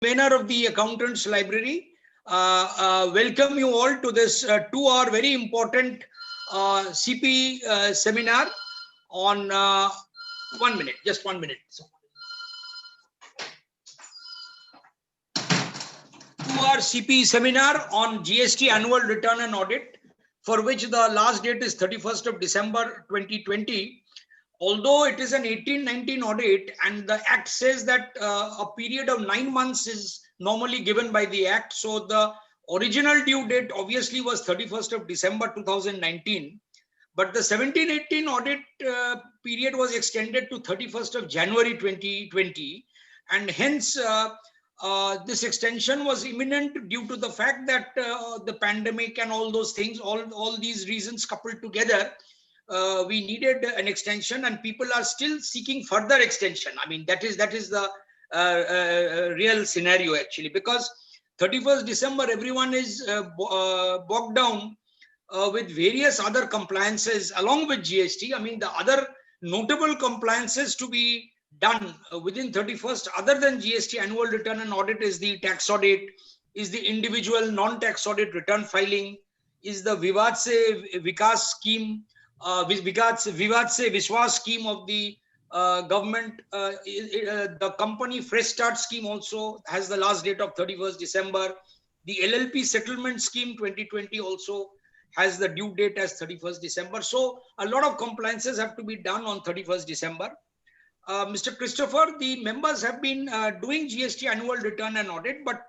Convener of the Accountants Library. Welcome you all to this 2-hour very important CP seminar on 1 minute, just 1 minute. 2-hour CP seminar on GST annual return and audit, for which the last date is 31st of December 2020. Although it is an 1819 audit and the act says that a period of 9 months is normally given by the act. So the original due date obviously was 31st of December 2019. But the 1718 audit period was extended to 31st of January 2020. And hence this extension was imminent due to the fact that the pandemic and all those things, all these reasons coupled together, we needed an extension, and people are still seeking further extension. I mean, that is the real scenario actually, because 31st December, everyone is bogged down with various other compliances along with GST. I mean, the other notable compliances to be done within 31st, other than GST annual return and audit, is the tax audit, is the individual non-tax audit return filing, is the Vivad Se Vikas scheme, Vivad Se Vishwas scheme of the government. The company Fresh Start scheme also has the last date of 31st December. The LLP settlement scheme 2020 also has the due date as 31st December. So a lot of compliances have to be done on 31st December. Mr. Christopher, the members have been doing GST annual return and audit, but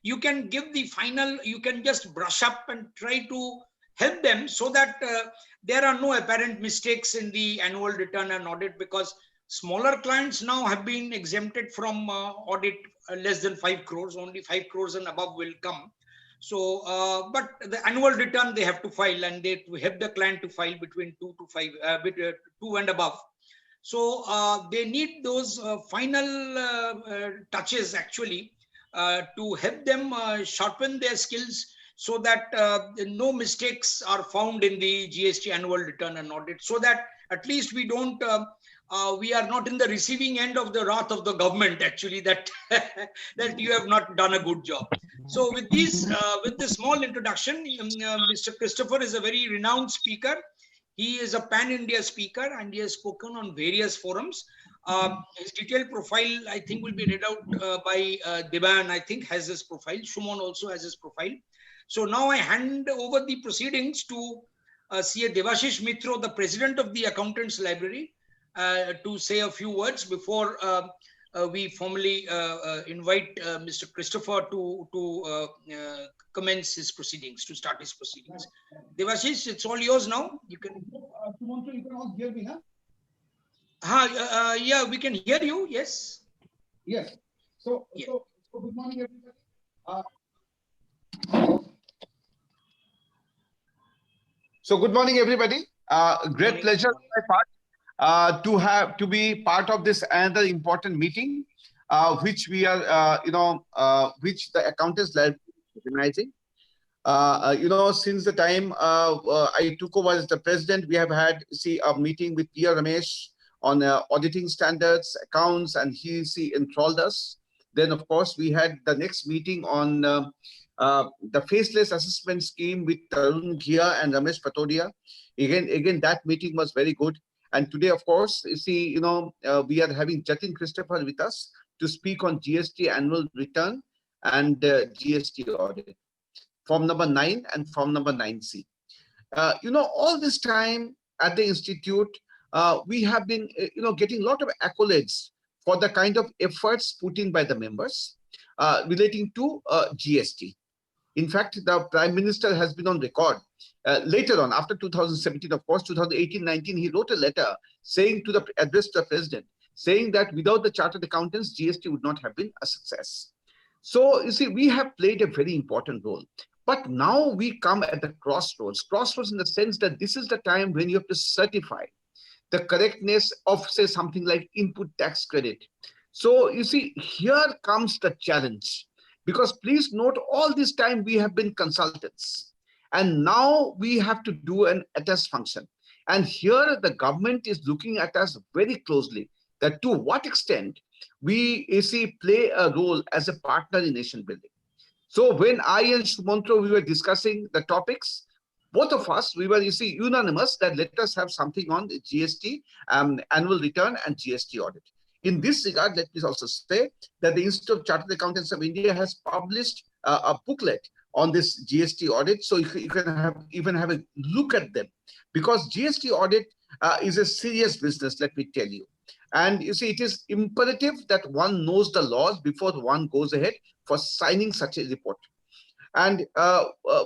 you can give the final, you can just brush up and try to help them so that there are no apparent mistakes in the annual return and audit, because smaller clients now have been exempted from audit less than 5 crores, only 5 crores and above will come. So, but the annual return they have to file, and they help the client to file between 2 to 5, 2 and above. So they need those final touches actually to help them sharpen their skills, so that no mistakes are found in the GST annual return and audit, so that at least we don't, we are not in the receiving end of the wrath of the government actually, that that you have not done a good job. So with this small introduction, Mr. Christopher is a very renowned speaker. He is a pan-India speaker and he has spoken on various forums. His detailed profile, I think, will be read out by Devan, I think, has his profile. Shumon also has his profile. So now I hand over the proceedings to CA Devashish Mitro, the president of the Accountants Library, to say a few words before we formally invite Mr. Christopher to commence his proceedings, to start his proceedings. Devashish, it's all yours now. You can. You can all hear me, huh? Yeah, we can hear you. Yes. Yes. So good morning, everybody. So good morning, everybody. Great pleasure on my part to be part of this another important meeting, which we are, which the Accountants Library is organizing. Since the time I took over as the president, we have had a meeting with P.R. Ramesh on auditing standards, accounts, and he enthralled us. Then, of course, we had the next meeting on the faceless assessment scheme with Tarun Ghia and Ramesh Patodia. Again, that meeting was very good. And today, of course, we are having Jatin Christopher with us to speak on GST annual return and GST audit, form number 9 and form number 9C. All this time at the Institute, we have been, getting a lot of accolades for the kind of efforts put in by the members relating to GST. In fact, the Prime Minister has been on record. Later on, after 2017, of course, 2018-19, he wrote a letter saying addressed to the President, saying that without the Chartered Accountants, GST would not have been a success. So, you see, we have played a very important role. But now we come at the crossroads in the sense that this is the time when you have to certify the correctness of, say, something like input tax credit. So, you see, here comes the challenge. Because please note, all this time we have been consultants, and now we have to do an attest function. And here the government is looking at us very closely, that to what extent we play a role as a partner in nation building. So when I and Shumantro, we were discussing the topics, both of us, we were, unanimous that let us have something on the GST, annual return and GST audit. In this regard, let me also say that the Institute of Chartered Accountants of India has published a booklet on this GST audit. So you can even have a look at them, because GST audit is a serious business, let me tell you. And you see, it is imperative that one knows the laws before one goes ahead for signing such a report. And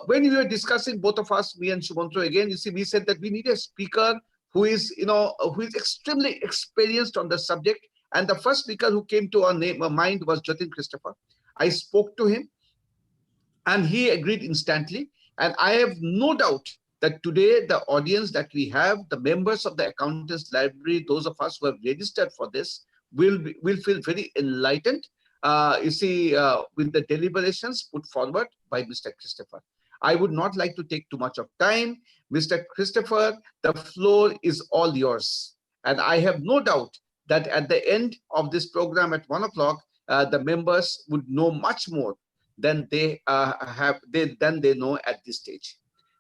when we were discussing, both of us, me and Shumantro, again, we said that we need a speaker who is, who is extremely experienced on the subject. And the first speaker who came to our mind was Jatin Christopher. I spoke to him and he agreed instantly. And I have no doubt that today the audience that we have, the members of the Accountants Library, those of us who have registered for this, will feel very enlightened, with the deliberations put forward by Mr. Christopher. I would not like to take too much of time. Mr. Christopher, the floor is all yours. And I have no doubt that at the end of this program at 1 o'clock, the members would know much more than they know at this stage.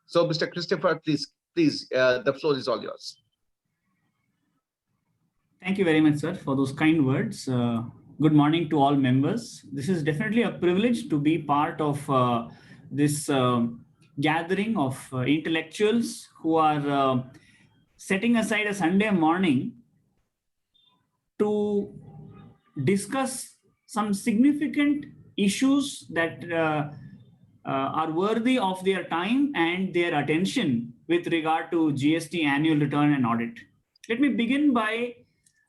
So, Mr. Christopher, please, the floor is all yours. Thank you very much, sir, for those kind words. Good morning to all members. This is definitely a privilege to be part of this gathering of intellectuals who are setting aside a Sunday morning to discuss some significant issues that are worthy of their time and their attention with regard to GST annual return and audit. Let me begin by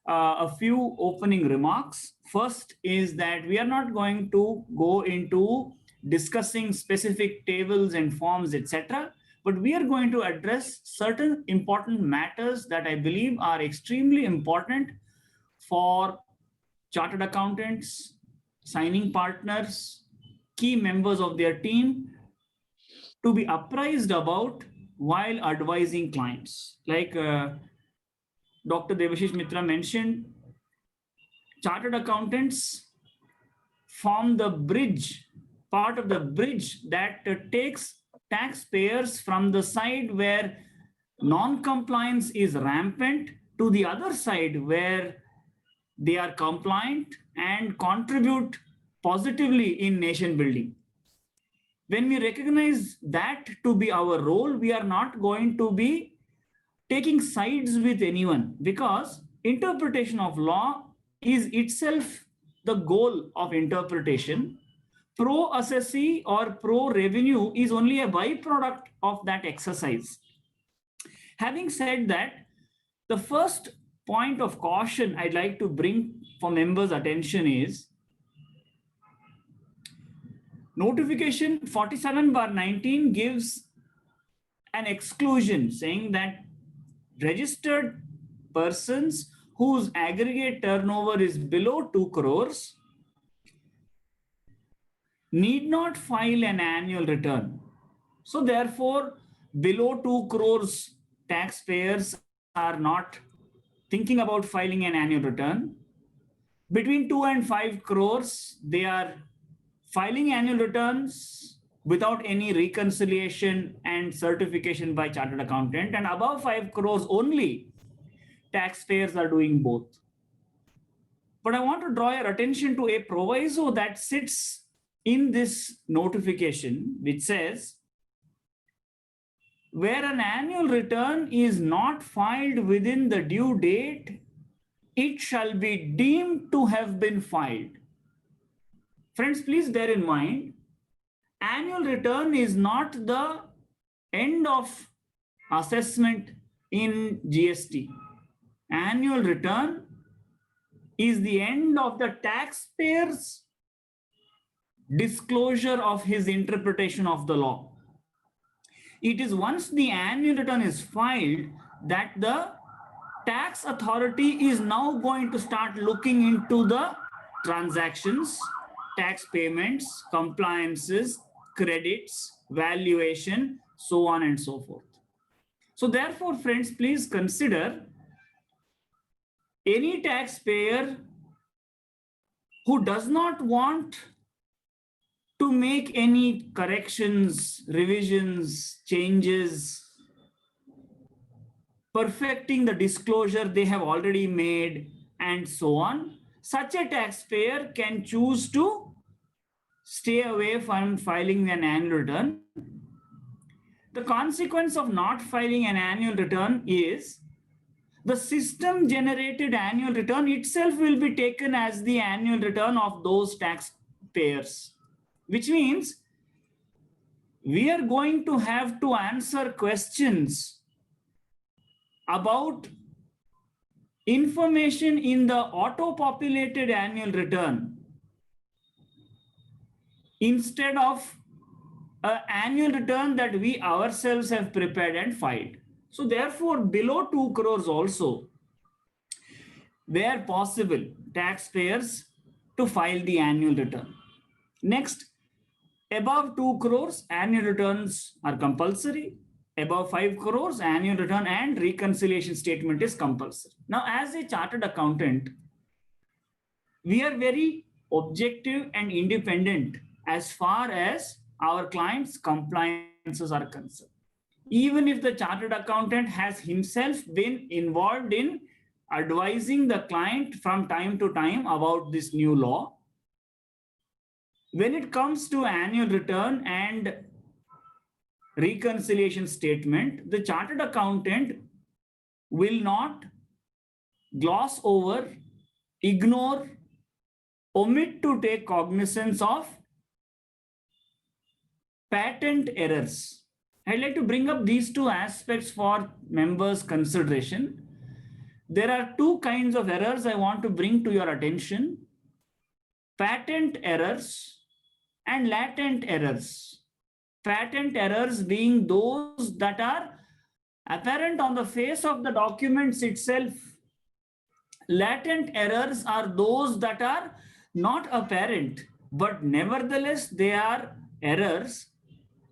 a few opening remarks. First is that we are not going to go into discussing specific tables and forms, etc., but we are going to address certain important matters that I believe are extremely important for chartered accountants, signing partners, key members of their team to be apprised about while advising clients. Like Dr. Debashish Mitra mentioned, chartered accountants form the bridge, part of the bridge that takes taxpayers from the side where non-compliance is rampant to the other side where they are compliant and contribute positively in nation building. When we recognize that to be our role, we are not going to be taking sides with anyone, because interpretation of law is itself the goal of interpretation. Pro-assessee or pro-revenue is only a byproduct of that exercise. Having said that, the first point of caution I'd like to bring for members' attention is Notification 47/19 gives an exclusion saying that registered persons whose aggregate turnover is below 2 crores need not file an annual return. So therefore, below 2 crores taxpayers are not thinking about filing an annual return. Between 2 and 5 crores, they are filing annual returns without any reconciliation and certification by chartered accountant, and above 5 crores only, taxpayers are doing both. But I want to draw your attention to a proviso that sits in this notification, which says, where an annual return is not filed within the due date, it shall be deemed to have been filed. Friends, please bear in mind, annual return is not the end of assessment in GST. Annual return is the end of the taxpayer's disclosure of his interpretation of the law. It is once the annual return is filed that the tax authority is now going to start looking into the transactions, tax payments, compliances, credits, valuation, so on and so forth. So therefore, friends, please consider any taxpayer who does not want to make any corrections, revisions, changes, perfecting the disclosure they have already made, and so on, such a taxpayer can choose to stay away from filing an annual return. The consequence of not filing an annual return is the system generated annual return itself will be taken as the annual return of those taxpayers, which means we are going to have to answer questions about information in the auto-populated annual return instead of an annual return that we ourselves have prepared and filed. So therefore, below 2 crores also, where possible, taxpayers to file the annual return. Next, above 2 crores, annual returns are compulsory. Above 5 crores, annual return and reconciliation statement is compulsory. Now, as a chartered accountant, we are very objective and independent as far as our clients' compliances are concerned. Even if the chartered accountant has himself been involved in advising the client from time to time about this new law, when it comes to annual return and reconciliation statement, the chartered accountant will not gloss over, ignore, omit to take cognizance of patent errors. I'd like to bring up these two aspects for members' consideration. There are two kinds of errors I want to bring to your attention: patent errors and latent errors. Patent errors being those that are apparent on the face of the documents itself. Latent errors are those that are not apparent, but nevertheless they are errors,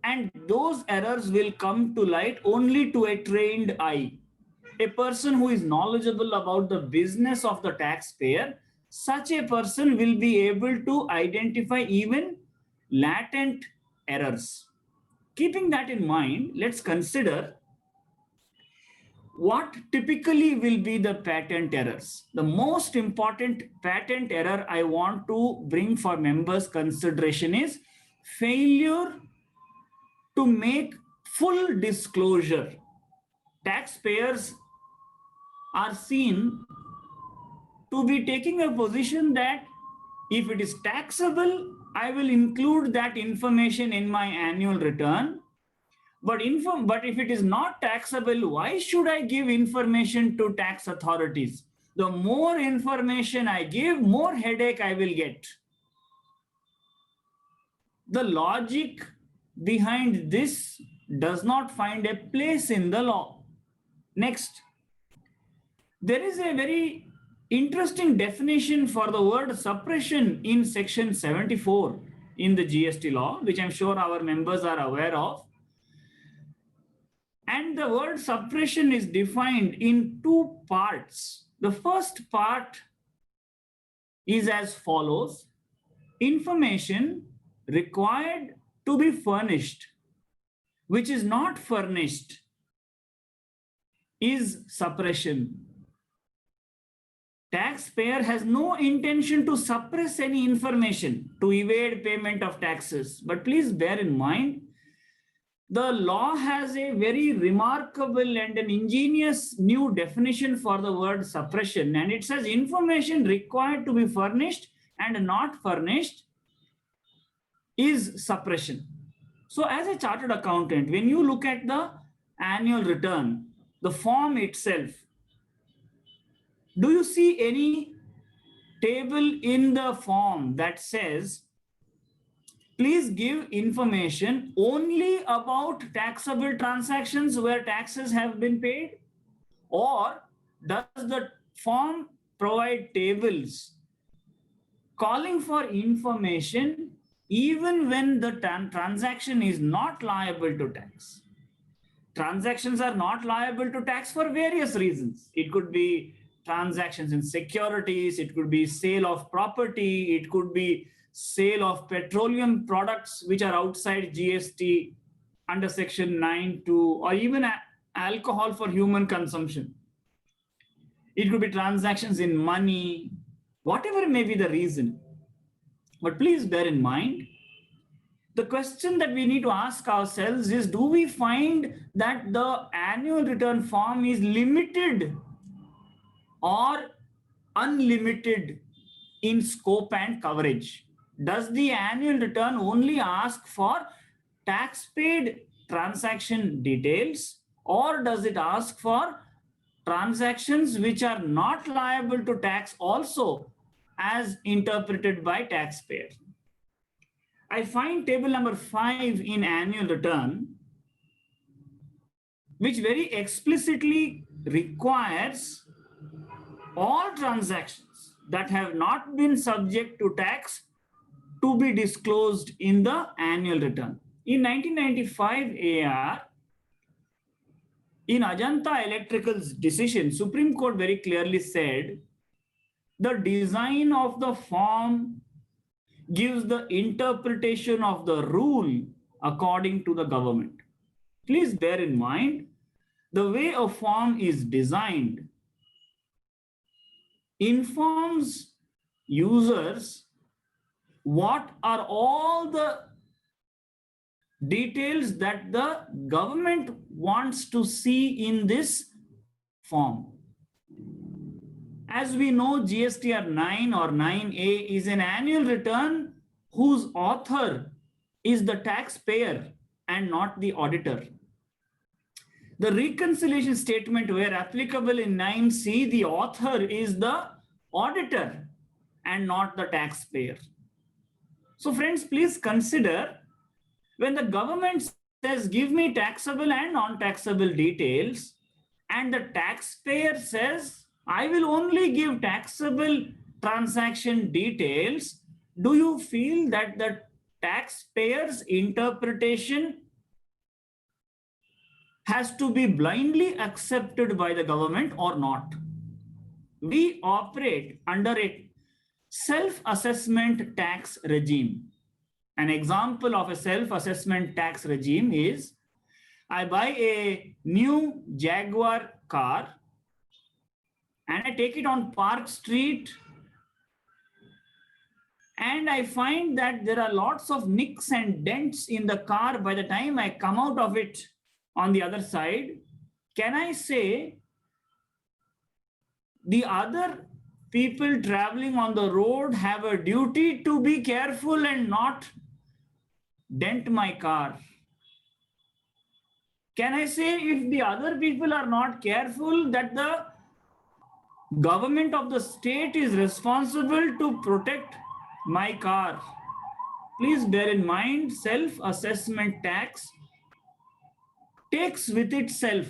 and those errors will come to light only to a trained eye. A person who is knowledgeable about the business of the taxpayer, such a person will be able to identify even latent errors. Keeping that in mind, let's consider what typically will be the patent errors. The most important patent error I want to bring for members' consideration is failure to make full disclosure. Taxpayers are seen to be taking a position that if it is taxable, I will include that information in my annual return. But if it is not taxable, why should I give information to tax authorities? The more information I give, more headache I will get. The logic behind this does not find a place in the law. Next, there is a very interesting definition for the word suppression in section 74 in the GST law, which I'm sure our members are aware of. And the word suppression is defined in two parts. The first part is as follows: information required to be furnished, which is not furnished, is suppression. Taxpayer has no intention to suppress any information to evade payment of taxes. But please bear in mind, the law has a very remarkable and an ingenious new definition for the word suppression. And it says information required to be furnished and not furnished is suppression. So as a chartered accountant, when you look at the annual return, the form itself, do you see any table in the form that says, please give information only about taxable transactions where taxes have been paid? Or does the form provide tables calling for information even when the transaction is not liable to tax? Transactions are not liable to tax for various reasons. It could be transactions in securities, it could be sale of property, it could be sale of petroleum products which are outside GST under section 9(2), or even alcohol for human consumption. It could be transactions in money, whatever may be the reason. But please bear in mind, the question that we need to ask ourselves is, do we find that the annual return form is limited or unlimited in scope and coverage? Does the annual return only ask for tax paid transaction details, or does it ask for transactions which are not liable to tax also as interpreted by taxpayer? I find table number 5 in annual return, which very explicitly requires all transactions that have not been subject to tax to be disclosed in the annual return. In 1995 AR, in Ajanta Electrical's decision, Supreme Court very clearly said the design of the form gives the interpretation of the rule according to the government. Please bear in mind, the way a form is designed informs users what are all the details that the government wants to see in this form. As we know, GSTR 9 or 9A is an annual return whose author is the taxpayer and not the auditor. The reconciliation statement, where applicable in 9C, the author is the auditor and not the taxpayer. So friends, please consider, when the government says, give me taxable and non-taxable details, and the taxpayer says, I will only give taxable transaction details, do you feel that the taxpayer's interpretation has to be blindly accepted by the government or not? We operate under a self-assessment tax regime. An example of a self-assessment tax regime is, I buy a new Jaguar car and I take it on Park Street, and I find that there are lots of nicks and dents in the car by the time I come out of it on the other side. Can I say the other people traveling on the road have a duty to be careful and not dent my car? Can I say, if the other people are not careful, that the government of the state is responsible to protect my car? Please bear in mind, self-assessment tax takes with itself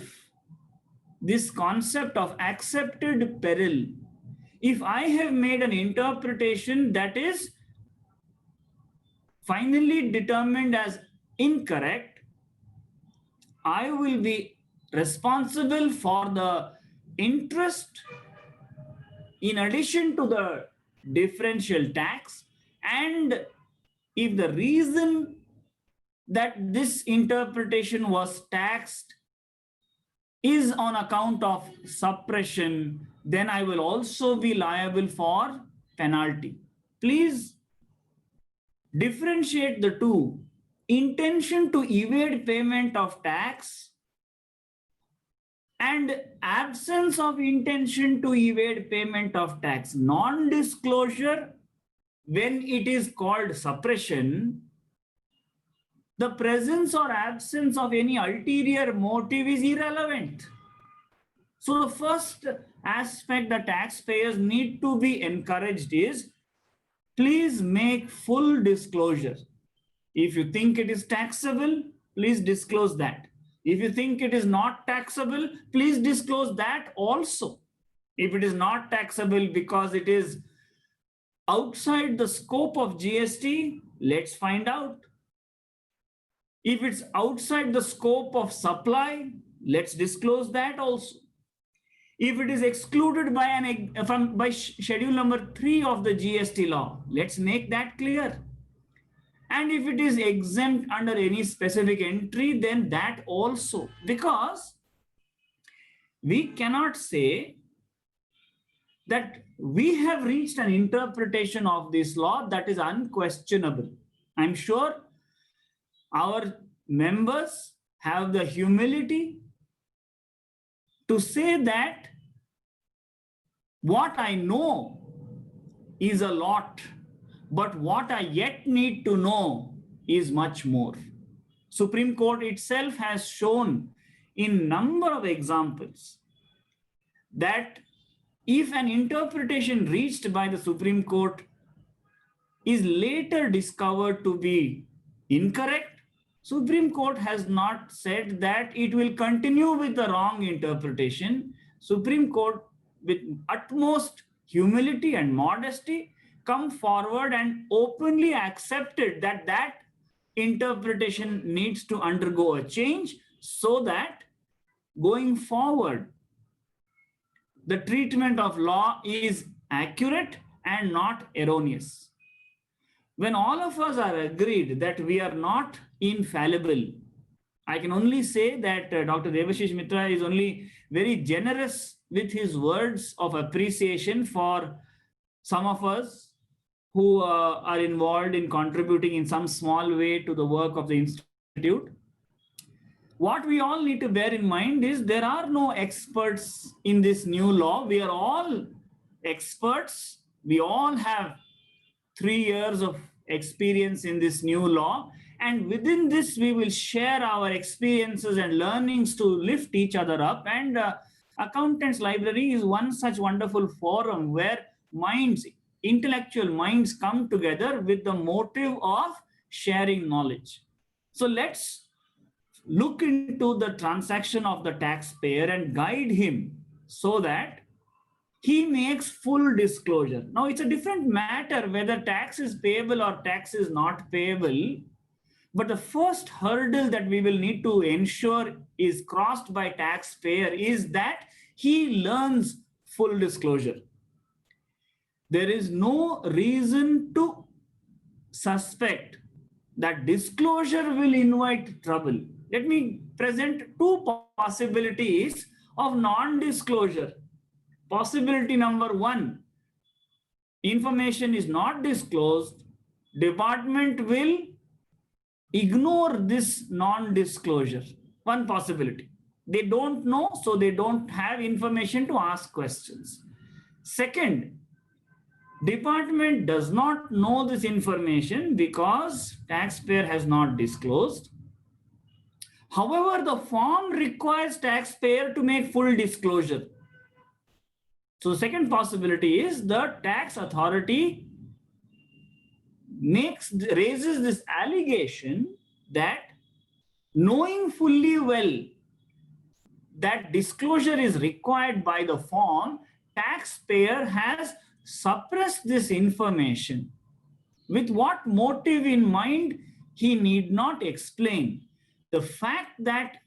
this concept of accepted peril. If I have made an interpretation that is finally determined as incorrect, I will be responsible for the interest in addition to the differential tax. And if the reason that this interpretation was taxed is on account of suppression, then I will also be liable for penalty. Please differentiate the two. Intention to evade payment of tax and absence of intention to evade payment of tax. Non-disclosure, when it is called suppression, the presence or absence of any ulterior motive is irrelevant. So the first aspect that taxpayers need to be encouraged is, please make full disclosure. If you think it is taxable, please disclose that. If you think it is not taxable, please disclose that also. If it is not taxable because it is outside the scope of GST, let's find out. If it's outside the scope of supply, let's disclose that also. if it is excluded by schedule number 3 of the GST law, let's make that clear. And if it is exempt under any specific entry, then that also, because we cannot say that we have reached an interpretation of this law that is unquestionable. I'm sure our members have the humility to say that what I know is a lot, but what I yet need to know is much more. Supreme Court itself has shown in number of examples that if an interpretation reached by the Supreme Court is later discovered to be incorrect, Supreme Court has not said that it will continue with the wrong interpretation. Supreme Court, with utmost humility and modesty, come forward and openly accepted that that interpretation needs to undergo a change so that going forward, the treatment of law is accurate and not erroneous. When all of us are agreed that we are not infallible, I can only say that Dr. Debashish Mitra is only very generous with his words of appreciation for some of us who are involved in contributing in some small way to the work of the institute. What we all need to bear in mind is there are no experts in this new law. We are all experts. We all have 3 years of experience in this new law. And within this, we will share our experiences and learnings to lift each other up. And Accountants Library is one such wonderful forum where minds, intellectual minds come together with the motive of sharing knowledge. So let's look into the transaction of the taxpayer and guide him so that he makes full disclosure. Now, it's a different matter whether tax is payable or tax is not payable. But the first hurdle that we will need to ensure is crossed by taxpayer is that he learns full disclosure. There is no reason to suspect that disclosure will invite trouble. Let me present 2 possibilities of non-disclosure. Possibility number 1, information is not disclosed. Department will ignore this non-disclosure. One possibility. They don't know, so they don't have information to ask questions. Second, department does not know this information because taxpayer has not disclosed. However, the form requires taxpayer to make full disclosure. So the second possibility is the tax authority raises this allegation that knowing fully well that disclosure is required by the form, taxpayer has suppressed this information. With what motive in mind, he need not explain. The fact that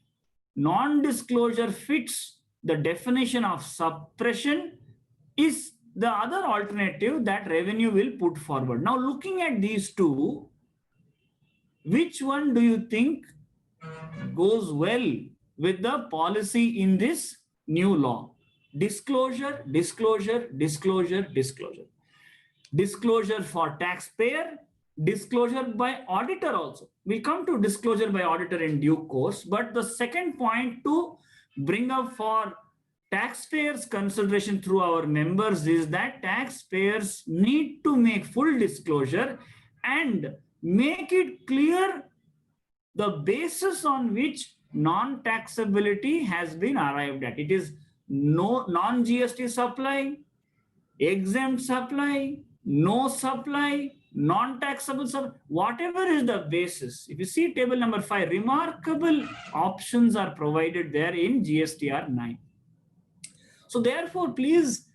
non-disclosure fits the definition of suppression is the other alternative that revenue will put forward. Now, looking at these 2, which one do you think goes well with the policy in this new law? Disclosure, disclosure, disclosure, disclosure. Disclosure for taxpayer, disclosure by auditor also. We'll come to disclosure by auditor in due course, but the second point to bring up for taxpayers' consideration through our members is that taxpayers need to make full disclosure and make it clear the basis on which non-taxability has been arrived at. It is no non-GST supply, exempt supply, no supply, non-taxable supply, whatever is the basis. If you see table number 5, remarkable options are provided there in GSTR 9. So therefore, please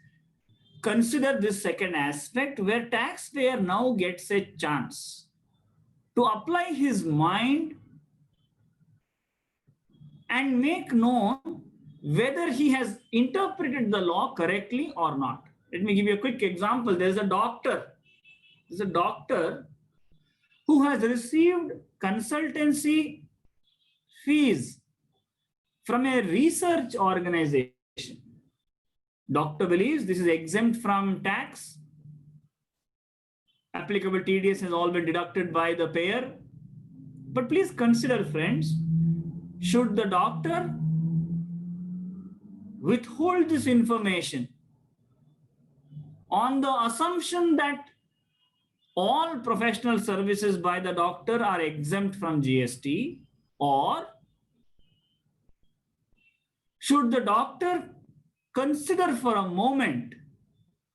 consider this second aspect where taxpayer now gets a chance to apply his mind and make known whether he has interpreted the law correctly or not. Let me give you a quick example. There's a doctor who has received consultancy fees from a research organization. Doctor believes this is exempt from tax. Applicable TDS has all been deducted by the payer. But please consider, friends, should the doctor withhold this information on the assumption that all professional services by the doctor are exempt from GST, or should the doctor consider for a moment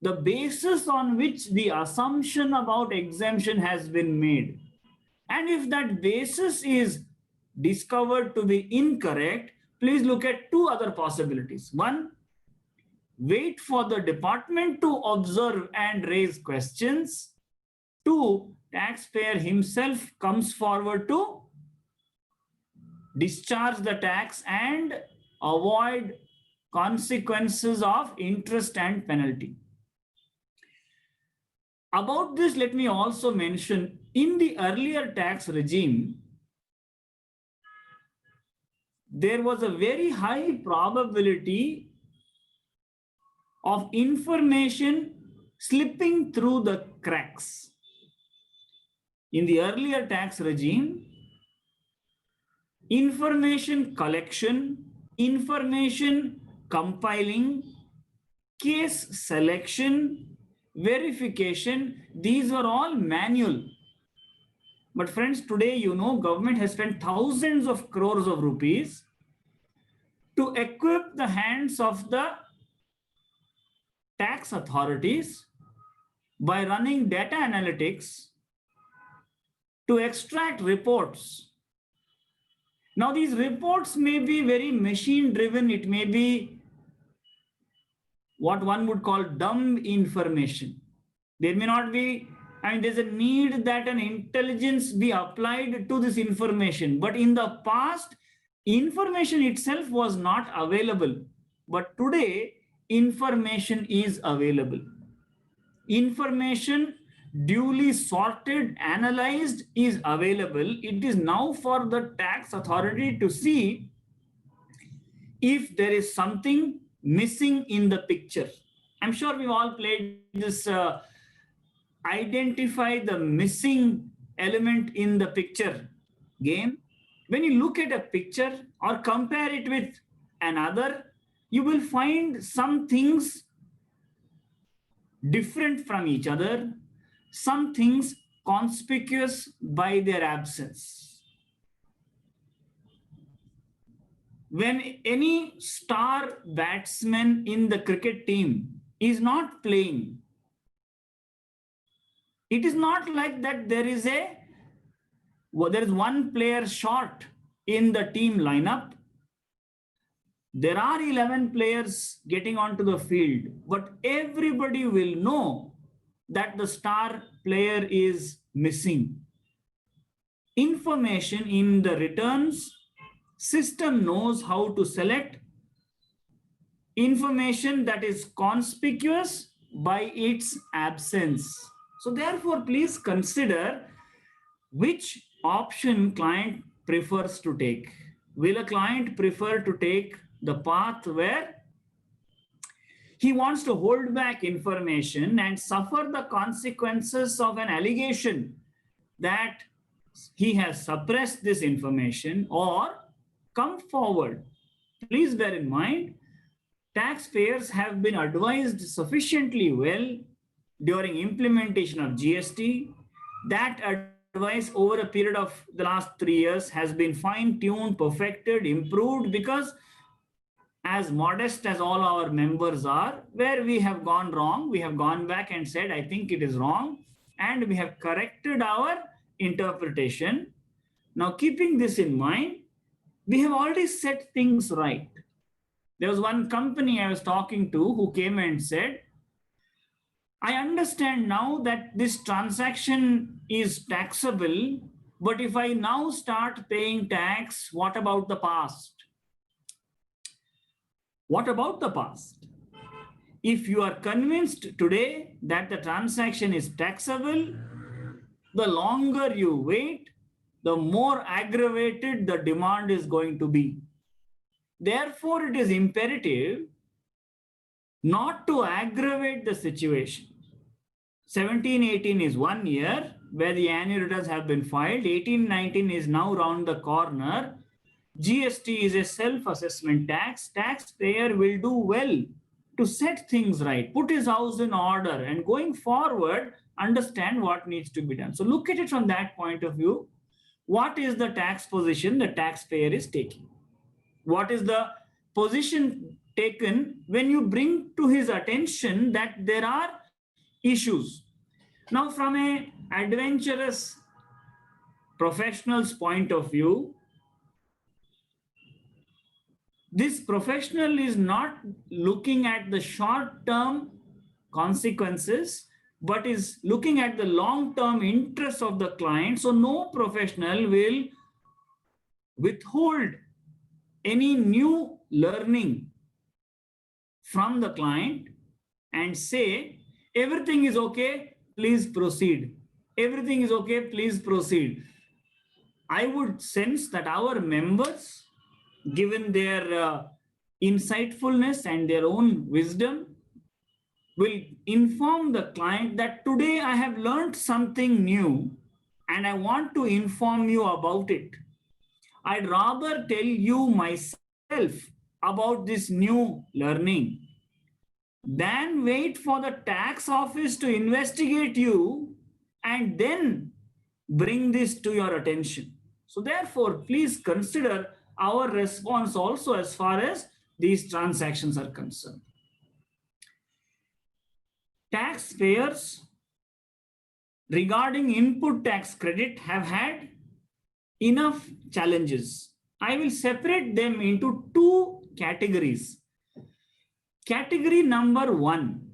the basis on which the assumption about exemption has been made? And if that basis is discovered to be incorrect, please look at two other possibilities. One, wait for the department to observe and raise questions. Two, taxpayer himself comes forward to discharge the tax and avoid consequences of interest and penalty. About this, let me also mention, in the earlier tax regime, there was a very high probability of information slipping through the cracks. In the earlier tax regime, information collection, information compiling, case selection, verification, these were all manual. But friends, today, you know, government has spent thousands of crores of rupees to equip the hands of the tax authorities by running data analytics to extract reports. Now, these reports may be very machine driven. It may be what one would call dumb information. There may not be, I mean, there's a need that an intelligence be applied to this information. But in the past, information itself was not available. But today, information is available. Information duly sorted, analyzed is available. It is now for the tax authority to see if there is something missing in the picture. I'm sure we've all played this identify the missing element in the picture game. When you look at a picture or compare it with another, you will find some things different from each other, some things conspicuous by their absence. When any star batsman in the cricket team is not playing, it is not like that there is one player short in the team lineup. There are 11 players getting onto the field, but everybody will know that the star player is missing. Information in the returns system knows how to select information that is conspicuous by its absence. So therefore, please consider which option client prefers to take. Will a client prefer to take the path where he wants to hold back information and suffer the consequences of an allegation that he has suppressed this information, or come forward? Please bear in mind, taxpayers have been advised sufficiently well during implementation of GST. That advice over a period of the last 3 years has been fine-tuned, perfected, improved, because as modest as all our members are, where we have gone wrong, we have gone back and said, I think it is wrong, and we have corrected our interpretation. Now, keeping this in mind, we have already set things right. There was one company I was talking to who came and said, I understand now that this transaction is taxable, but if I now start paying tax, what about the past? What about the past? If you are convinced today that the transaction is taxable, the longer you wait, the more aggravated the demand is going to be. Therefore, it is imperative not to aggravate the situation. 17-18 is 1 year where the annual returns have been filed. 18-19 is now round the corner. GST is a self-assessment tax. Taxpayer will do well to set things right, put his house in order, and going forward, understand what needs to be done. So look at it from that point of view. What is the tax position the taxpayer is taking? What is the position taken when you bring to his attention that there are issues? Now, from an adventurous professional's point of view, this professional is not looking at the short-term consequences, but is looking at the long-term interests of the client. So no professional will withhold any new learning from the client and say, everything is okay, please proceed. Everything is okay, please proceed. I would sense that our members, given their insightfulness and their own wisdom, will inform the client that today I have learned something new and I want to inform you about it. I'd rather tell you myself about this new learning than wait for the tax office to investigate you and then bring this to your attention. So therefore, please consider our response also as far as these transactions are concerned. Taxpayers regarding input tax credit have had enough challenges. I will separate them into two categories. Category number one,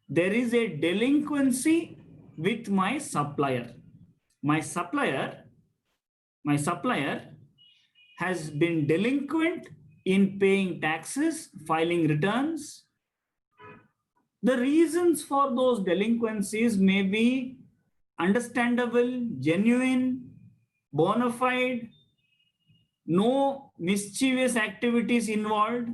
there is a delinquency with my supplier. My supplier has been delinquent in paying taxes, filing returns. The reasons for those delinquencies may be understandable, genuine, bona fide, no mischievous activities involved.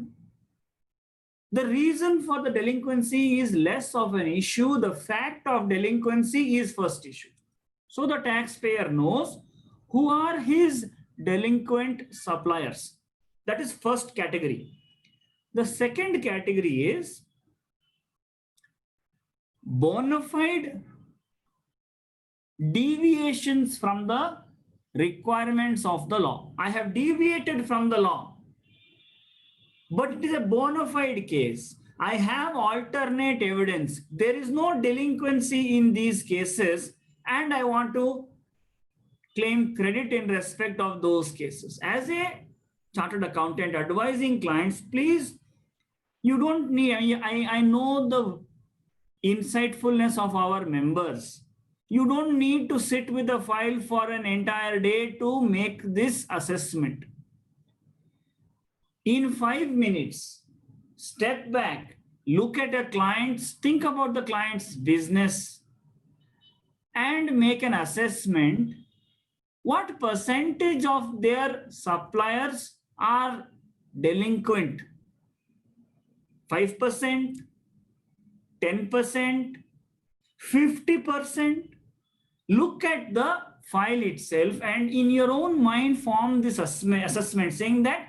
The reason for the delinquency is less of an issue. The fact of delinquency is first issue. So the taxpayer knows who are his delinquent suppliers. That is first category. The second category is bona fide deviations from the requirements of the law. I have deviated from the law, but it is a bona fide case. I have alternate evidence. There is no delinquency in these cases, and I want to claim credit in respect of those cases. As a chartered accountant advising clients, please, you don't need, I know the insightfulness of our members. You don't need to sit with a file for an entire day to make this assessment. In 5 minutes, step back, look at a client's, think about the client's business and make an assessment. What percentage of their suppliers are delinquent? 5%, 10%, 50%? Look at the file itself and in your own mind form this assessment saying that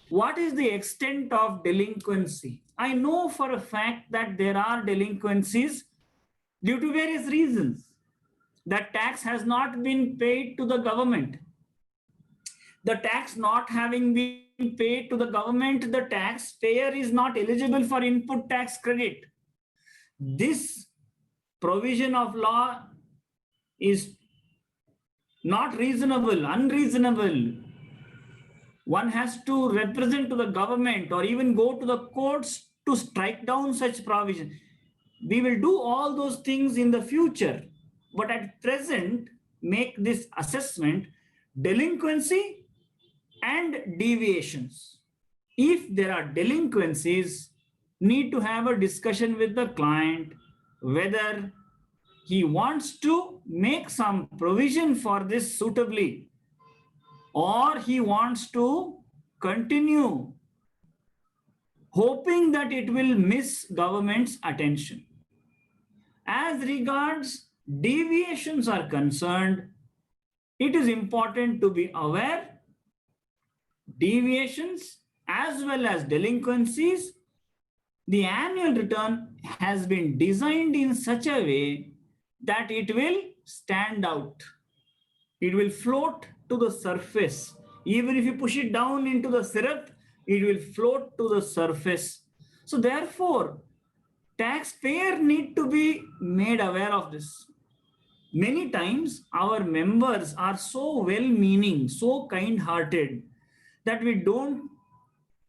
what is the extent of delinquency? I know for a fact that there are delinquencies due to various reasons. That tax has not been paid to the government. The tax not having been paid to the government, the taxpayer is not eligible for input tax credit. This provision of law is not reasonable, unreasonable. One has to represent to the government or even go to the courts to strike down such provision. We will do all those things in the future, but at present, make this assessment, delinquency and deviations. if there are delinquencies, need to have a discussion with the client whether he wants to make some provision for this suitably, or he wants to continue hoping that it will miss government's attention. As regards deviations are concerned, it is important to be aware deviations as well as delinquencies. The annual return has been designed in such a way that it will stand out. It will float to the surface. Even if you push it down into the syrup, it will float to the surface. So therefore, taxpayer need to be made aware of this. Many times our members are so well-meaning, so kind-hearted that we don't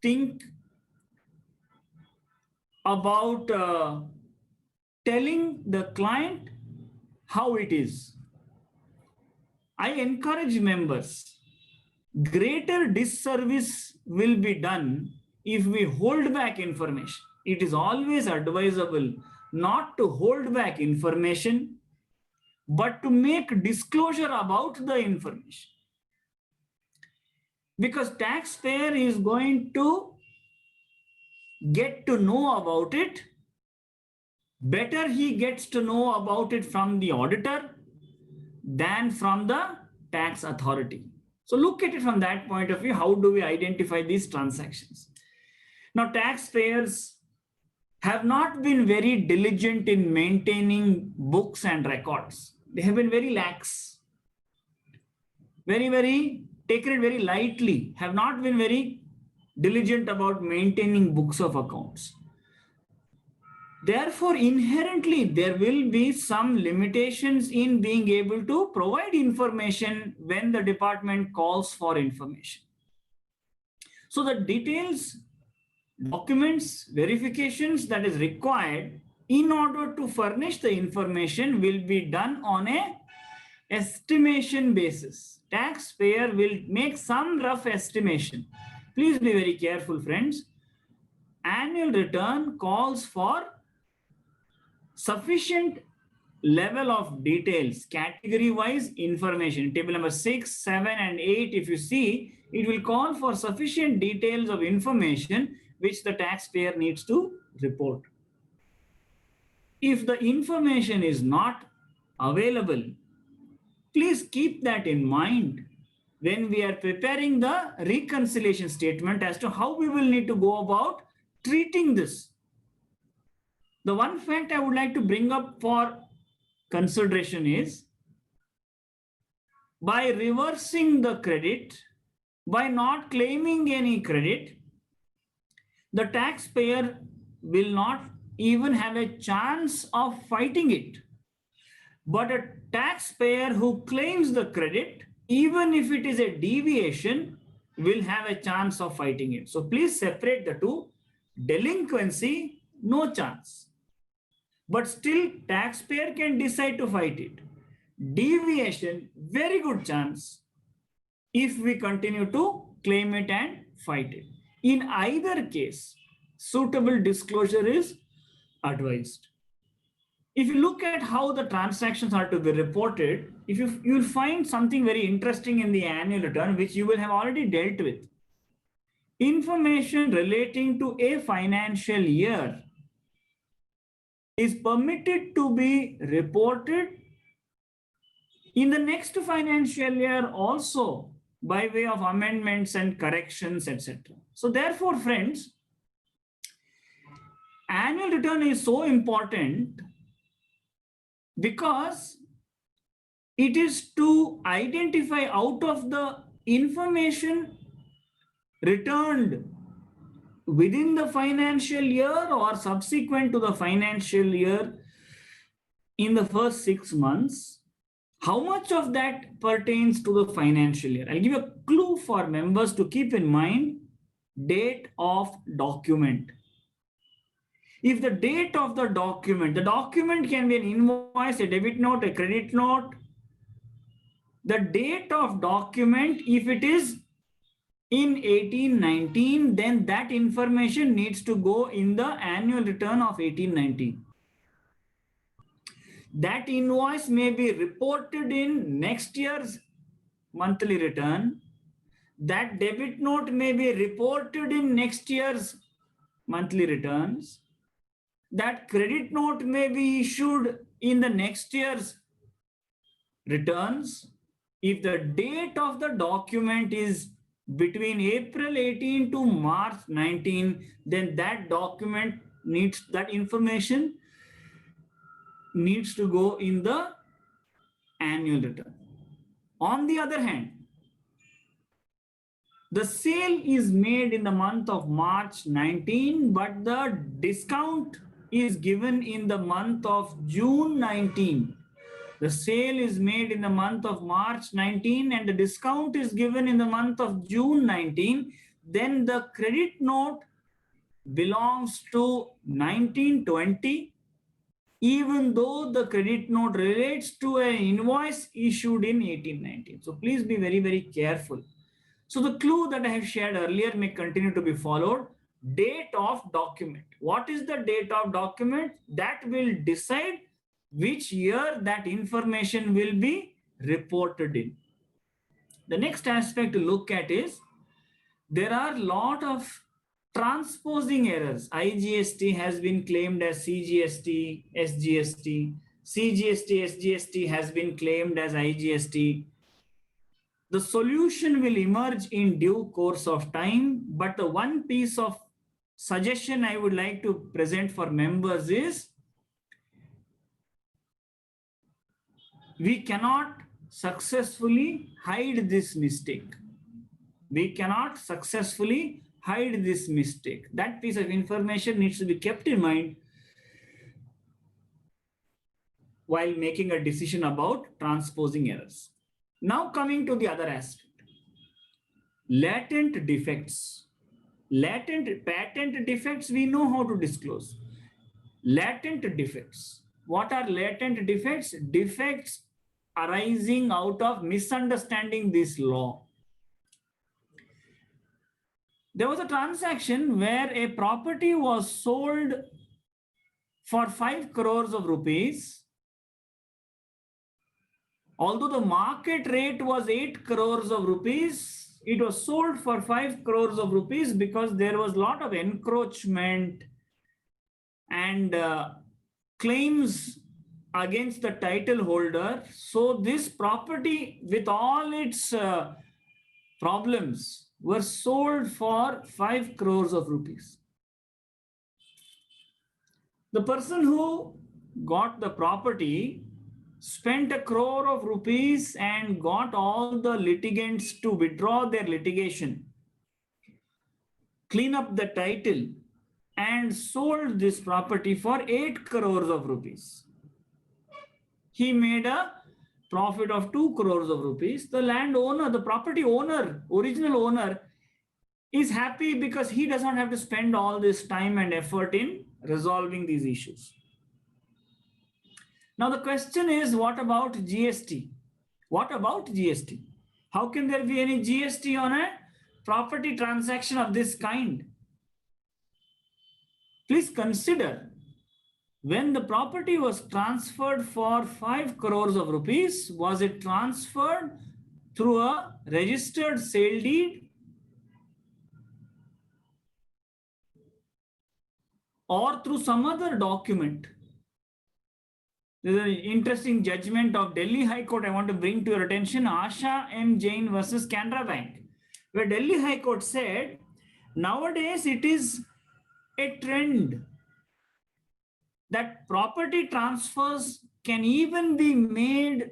think about telling the client how it is. I encourage members, greater disservice will be done if we hold back information. It is always advisable not to hold back information, but to make disclosure about the information. Because taxpayer is going to get to know about it. Better he gets to know about it from the auditor than from the tax authority. So look at it from that point of view. How do we identify these transactions? Now, taxpayers have not been very diligent in maintaining books and records. They have been very lax, very taken it very lightly, have not been very diligent about maintaining books of accounts. Therefore, inherently, there will be some limitations in being able to provide information when the department calls for information. So the details, documents, verifications that is required in order to furnish the information will be done on a estimation basis. Taxpayer will make some rough estimation. Please be very careful, friends. Annual return calls for sufficient level of details, category-wise information. Table number 6, 7, and 8, if you see, it will call for sufficient details of information which the taxpayer needs to report. If the information is not available, please keep that in mind when we are preparing the reconciliation statement as to how we will need to go about treating this. The one fact I would like to bring up for consideration is, by reversing the credit, by not claiming any credit, the taxpayer will not even have a chance of fighting it. But a taxpayer who claims the credit, even if it is a deviation, will have a chance of fighting it. So please separate the two. Delinquency, no chance. But still, taxpayer can decide to fight it. Deviation, very good chance if we continue to claim it and fight it. In either case, suitable disclosure is advised. If you look at how the transactions are to be reported, you'll find something very interesting in the annual return, which you will have already dealt with. Information relating to a financial year is permitted to be reported in the next financial year also by way of amendments and corrections, etc. So therefore, friends, annual return is so important because it is to identify out of the information returned within the financial year or subsequent to the financial year in the first 6 months, how much of that pertains to the financial year. I'll give you a clue for members to keep in mind: date of document. If the date of the document can be an invoice, a debit note, a credit note. The date of document, if it is in 1819, then that information needs to go in the annual return of 1819. That invoice may be reported in next year's monthly return. That debit note may be reported in next year's monthly returns. That credit note may be issued in the next year's returns. If the date of the document is between April 18 to March 19, then that document needs, that information needs to go in the annual return. On the other hand, the sale is made in the month of March 19, but the discount is given in the month of June 19. The sale is made in the month of March 19 and the discount is given in the month of June 19. Then the credit note belongs to 1920, even though the credit note relates to an invoice issued in 1819. So please be very, very careful. So the clue that I have shared earlier may continue to be followed. Date of document. What is the date of document? That will decide which year that information will be reported in. The next aspect to look at is there are a lot of transposing errors. IGST has been claimed as CGST, SGST. CGST, SGST has been claimed as IGST. The solution will emerge in due course of time, but the one piece of suggestion I would like to present for members is we cannot successfully hide this mistake. We cannot successfully hide this mistake. That piece of information needs to be kept in mind while making a decision about transposing errors. Now coming to the other aspect, latent defects. Patent defects, we know how to disclose. Latent defects. What are latent defects? Defects arising out of misunderstanding this law. There was a transaction where a property was sold for 5 crores of rupees. Although the market rate was 8 crores of rupees, it was sold for 5 crores of rupees because there was a lot of encroachment and claims against the title holder. So this property with all its problems were sold for 5 crores of rupees. The person who got the property spent 1 crore of rupees and got all the litigants to withdraw their litigation, clean up the title, and sold this property for 8 crores of rupees. He made a profit of 2 crores of rupees. The landowner, the property owner, original owner, is happy because he does not have to spend all this time and effort in resolving these issues. Now the question is, what about GST? What about GST? How can there be any GST on a property transaction of this kind? Please consider, when the property was transferred for 5 crores of rupees, was it transferred through a registered sale deed or through some other document? There's an interesting judgment of Delhi High Court I want to bring to your attention, Asha M. Jain versus Canara Bank, where Delhi High Court said, nowadays it is a trend that property transfers can even be made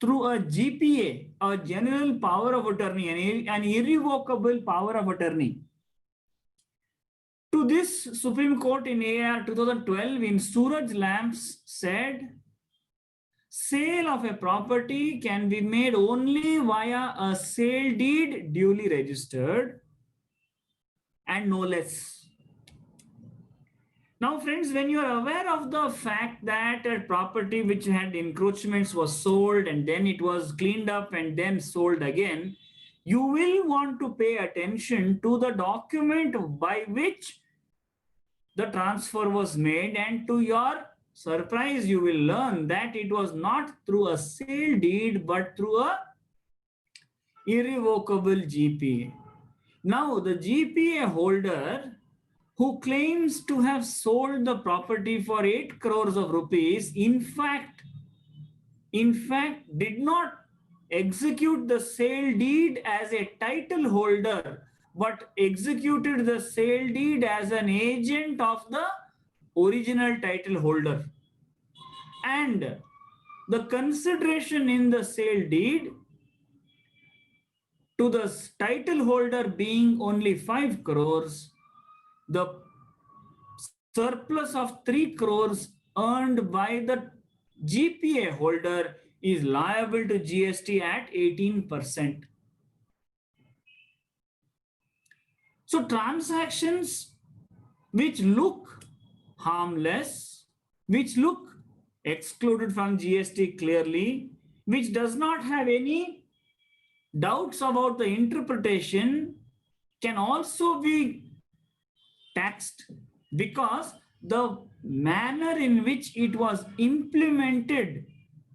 through a GPA, a general power of attorney, an irrevocable power of attorney. To this, Supreme Court in AR 2012 in Suraj Lamps said, sale of a property can be made only via a sale deed duly registered and no less. Now friends, when you are aware of the fact that a property which had encroachments was sold and then it was cleaned up and then sold again, you will want to pay attention to the document by which the transfer was made, and to your surprise, you will learn that it was not through a sale deed, but through a irrevocable GPA. Now, the GPA holder who claims to have sold the property for 8 crores of rupees, in fact, did not execute the sale deed as a title holder, but executed the sale deed as an agent of the original title holder. And the consideration in the sale deed to the title holder being only 5 crores, the surplus of 3 crores earned by the GPA holder is liable to GST at 18%. So transactions which look harmless, which look excluded from GST clearly, which does not have any doubts about the interpretation, can also be taxed because the manner in which it was implemented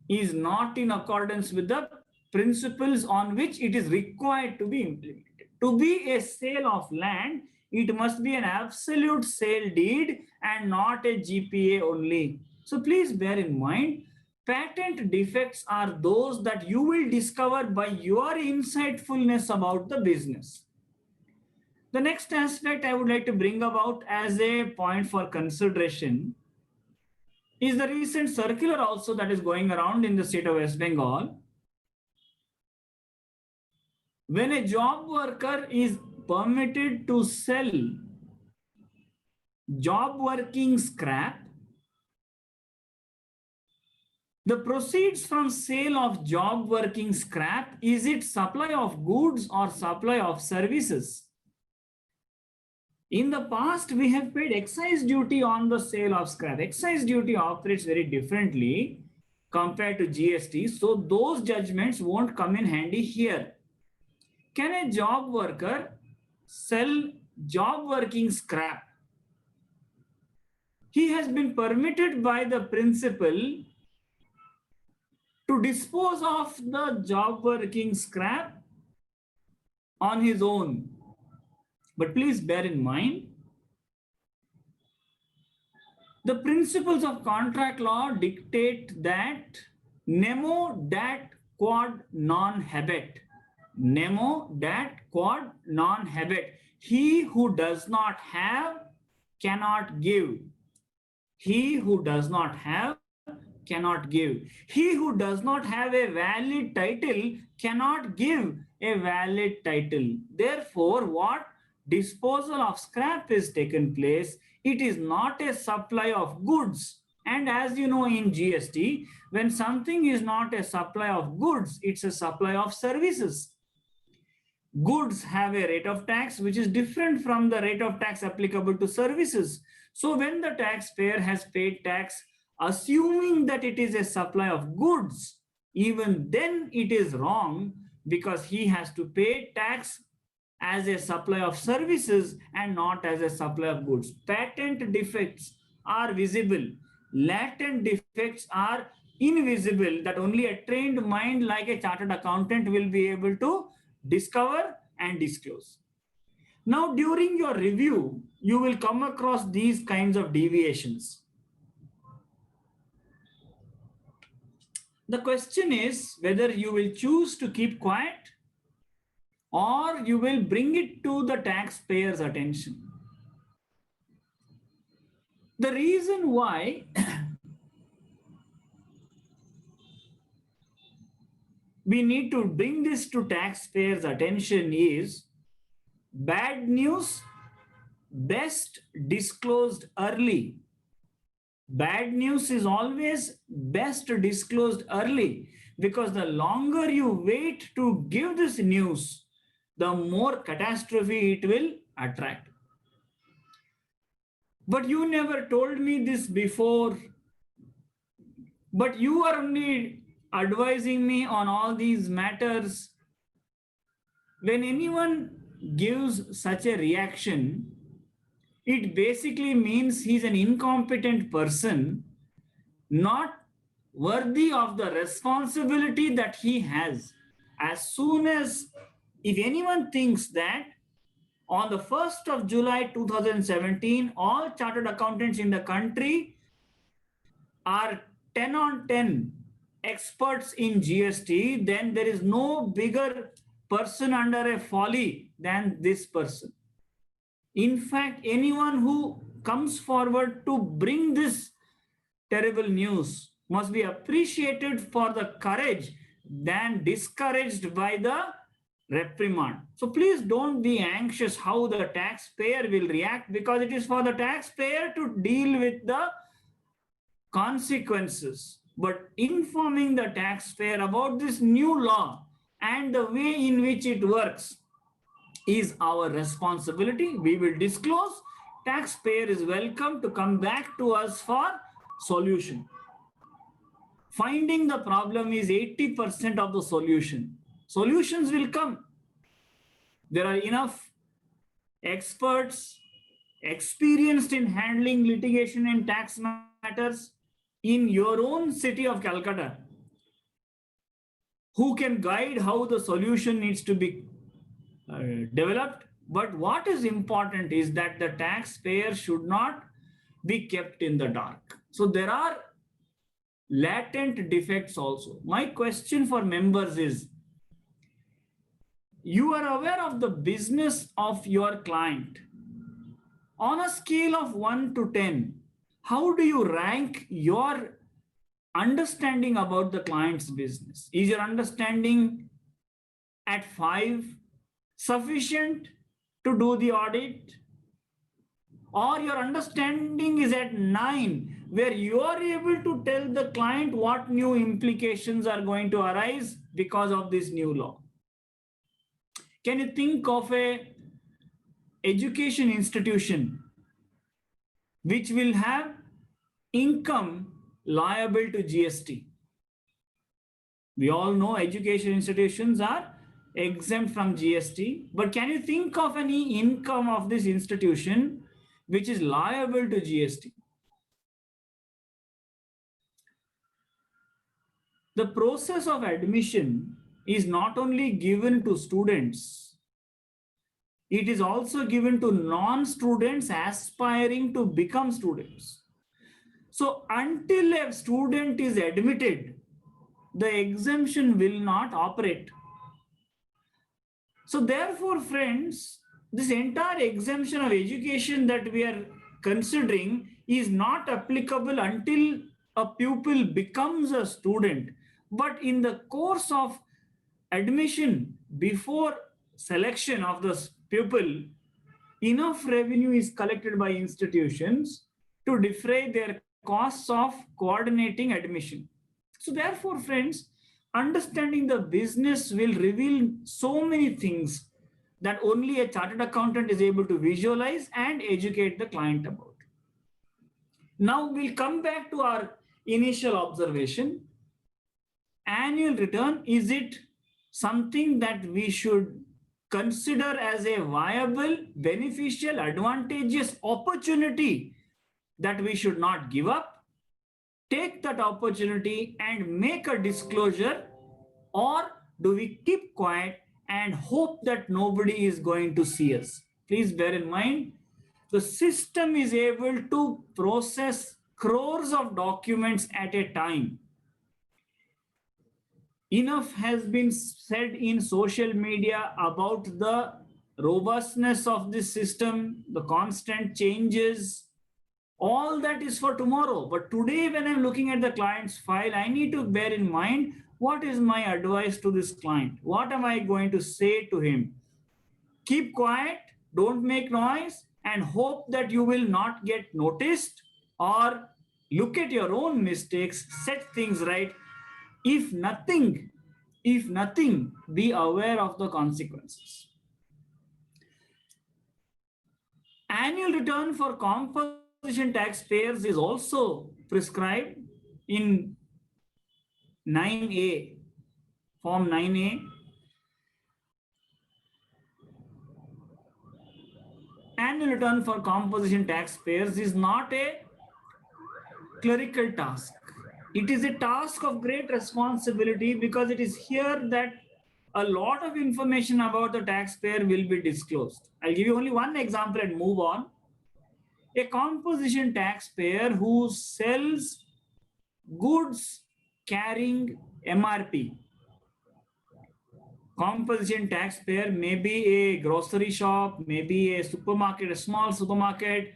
is not in accordance with the principles on which it is required to be implemented. To be a sale of land, it must be an absolute sale deed and not a GPA only. So please bear in mind, patent defects are those that you will discover by your insightfulness about the business. The next aspect I would like to bring about as a point for consideration is the recent circular also that is going around in the state of West Bengal. When a job worker is permitted to sell job working scrap, the proceeds from sale of job working scrap, is it supply of goods or supply of services? In the past, we have paid excise duty on the sale of scrap. Excise duty operates very differently compared to GST, so those judgments won't come in handy here. Can a job worker sell job working scrap? He has been permitted by the principal to dispose of the job working scrap on his own. But please bear in mind, the principles of contract law dictate that nemo dat quod non habet. Nemo dat quod non habet. He who does not have cannot give. He who does not have cannot give. He who does not have a valid title cannot give a valid title. Therefore, what disposal of scrap is taken place, it is not a supply of goods. And as you know, in GST, when something is not a supply of goods, it's a supply of services. Goods have a rate of tax which is different from the rate of tax applicable to services. So when the taxpayer has paid tax, assuming that it is a supply of goods, even then it is wrong because he has to pay tax as a supply of services and not as a supply of goods. Patent defects are visible. Latent defects are invisible, that only a trained mind like a chartered accountant will be able to discover and disclose. Now, during your review, you will come across these kinds of deviations. The question is whether you will choose to keep quiet or you will bring it to the taxpayer's attention. The reason why we need to bring this to taxpayers' attention is bad news best disclosed early. Bad news is always best disclosed early because the longer you wait to give this news, the more catastrophe it will attract. But you never told me this before. But you are only advising me on all these matters. When anyone gives such a reaction, it basically means he's an incompetent person, not worthy of the responsibility that he has. As soon as, if anyone thinks that on the 1st of July 2017, all chartered accountants in the country are 10 on 10 experts in GST, then there is no bigger person under a folly than this person. In fact, anyone who comes forward to bring this terrible news must be appreciated for the courage than discouraged by the reprimand. So please don't be anxious how the taxpayer will react, because it is for the taxpayer to deal with the consequences. But informing the taxpayer about this new law and the way in which it works is our responsibility. We will disclose. Taxpayer is welcome to come back to us for solution. Finding the problem is 80% of the solution. Solutions will come. There are enough experts experienced in handling litigation and tax matters in your own city of Calcutta who can guide how the solution needs to be developed. But what is important is that the taxpayer should not be kept in the dark. So there are latent defects also. My question for members is, you are aware of the business of your client. On a scale of 1 to 10, how do you rank your understanding about the client's business? Is your understanding at 5 sufficient to do the audit? Or your understanding is at 9, where you are able to tell the client what new implications are going to arise because of this new law? Can you think of a education institution which will have income liable to GST? We all know education institutions are exempt from GST, but can you think of any income of this institution which is liable to GST? The process of admission is not only given to students, it is also given to non-students aspiring to become students. So until a student is admitted, the exemption will not operate. So therefore, friends, this entire exemption of education that we are considering is not applicable until a pupil becomes a student. But in the course of admission, before selection of the pupil, enough revenue is collected by institutions to defray their costs of coordinating admission. So therefore, friends, understanding the business will reveal so many things that only a chartered accountant is able to visualize and educate the client about. Now we'll come back to our initial observation. Annual return, is it something that we should consider as a viable, beneficial, advantageous opportunity that we should not give up? Take that opportunity and make a disclosure, or do we keep quiet and hope that nobody is going to see us? Please bear in mind, the system is able to process crores of documents at a time. Enough has been said in social media about the robustness of this system, the constant changes. All that is for tomorrow. But today, when I'm looking at the client's file, I need to bear in mind, what is my advice to this client? What am I going to say to him? Keep quiet, don't make noise, and hope that you will not get noticed, or look at your own mistakes, set things right. If nothing, be aware of the consequences. Annual return for composition taxpayers is also prescribed in 9A, Form 9A. annual return for composition taxpayers is not a clerical task. It is a task of great responsibility because it is here that a lot of information about the taxpayer will be disclosed. I'll give you only one example and move on. A composition taxpayer who sells goods carrying MRP. Composition taxpayer may be a grocery shop, maybe a supermarket, a small supermarket,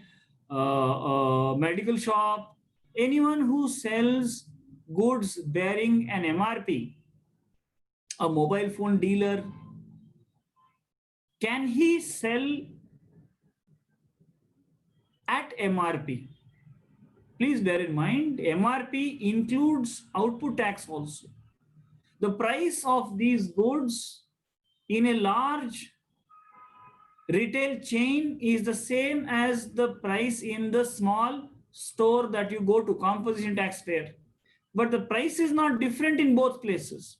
a medical shop, anyone who sells goods bearing an MRP, a mobile phone dealer. Can he sell at MRP? Please bear in mind, MRP includes output tax also. The price of these goods in a large retail chain is the same as the price in the small store that you go to, composition taxpayer. But the price is not different in both places.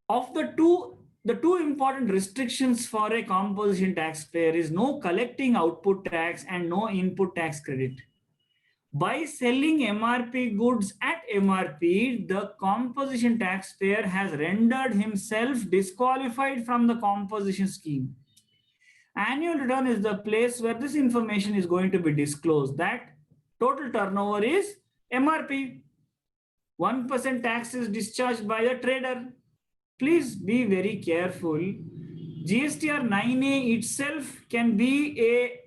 Of the two important restrictions for a composition taxpayer is no collecting output tax and no input tax credit. By selling MRP goods at MRP, the composition taxpayer has rendered himself disqualified from the composition scheme. Annual return is the place where this information is going to be disclosed, that total turnover is MRP. 1% tax is discharged by the trader. Please be very careful. GSTR 9A itself can be a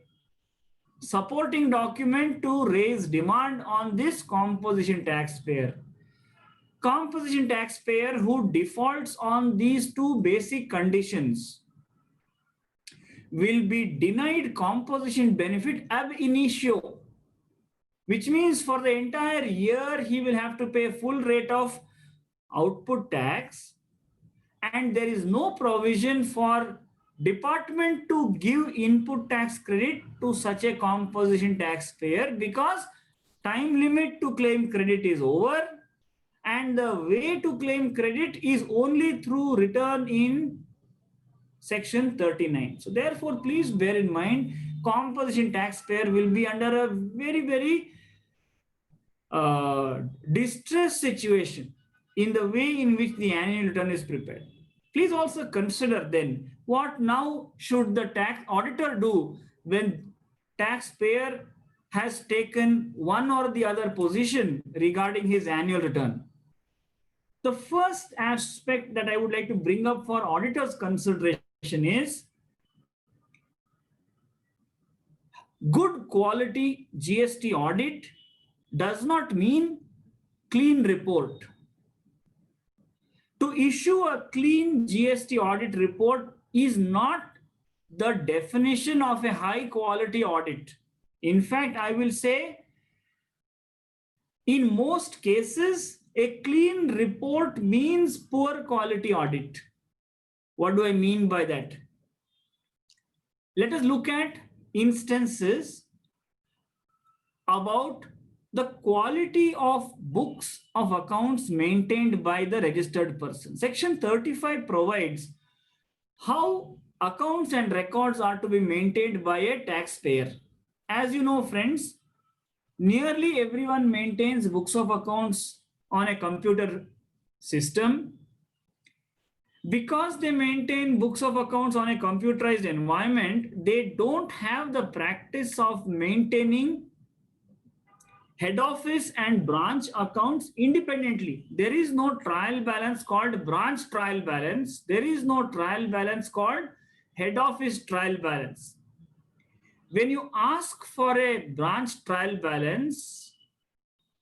supporting document to raise demand on this composition taxpayer. Composition taxpayer who defaults on these two basic conditions will be denied composition benefit ab initio, which means for the entire year he will have to pay full rate of output tax, and there is no provision for department to give input tax credit to such a composition taxpayer because time limit to claim credit is over and the way to claim credit is only through return in section 39. So therefore, please bear in mind, composition taxpayer will be under a very distressed situation in the way in which the annual return is prepared. Please also consider then, what now should the tax auditor do when taxpayer has taken one or the other position regarding his annual return? The first aspect that I would like to bring up for auditor's consideration is good quality GST audit does not mean clean report. To issue a clean GST audit report is not the definition of a high quality audit. In fact, I will say in most cases, a clean report means poor quality audit. What do I mean by that? Let us look at instances about the quality of books of accounts maintained by the registered person. Section 35 provides how accounts and records are to be maintained by a taxpayer. As you know, friends, nearly everyone maintains books of accounts on a computer system. Because they maintain books of accounts on a computerized environment, they don't have the practice of maintaining head office and branch accounts independently. There is no trial balance called branch trial balance. There is no trial balance called head office trial balance. When you ask for a branch trial balance,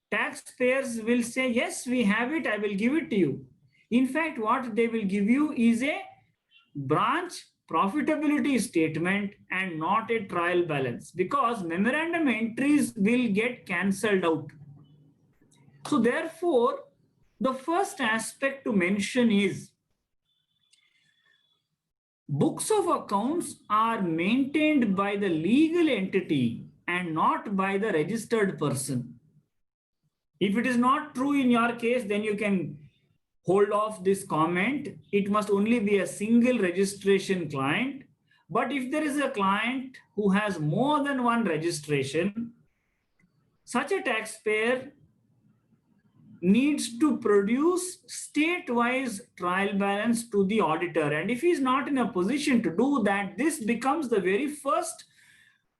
taxpayers will say, yes, we have it, I will give it to you. In fact, what they will give you is a branch profitability statement and not a trial balance, because memorandum entries will get cancelled out. So therefore, the first aspect to mention is books of accounts are maintained by the legal entity and not by the registered person. If it is not true in your case, then you can hold off this comment. It must only be a single registration client. But if there is a client who has more than one registration, such a taxpayer needs to produce state-wise trial balance to the auditor. And if he's not in a position to do that, this becomes the very first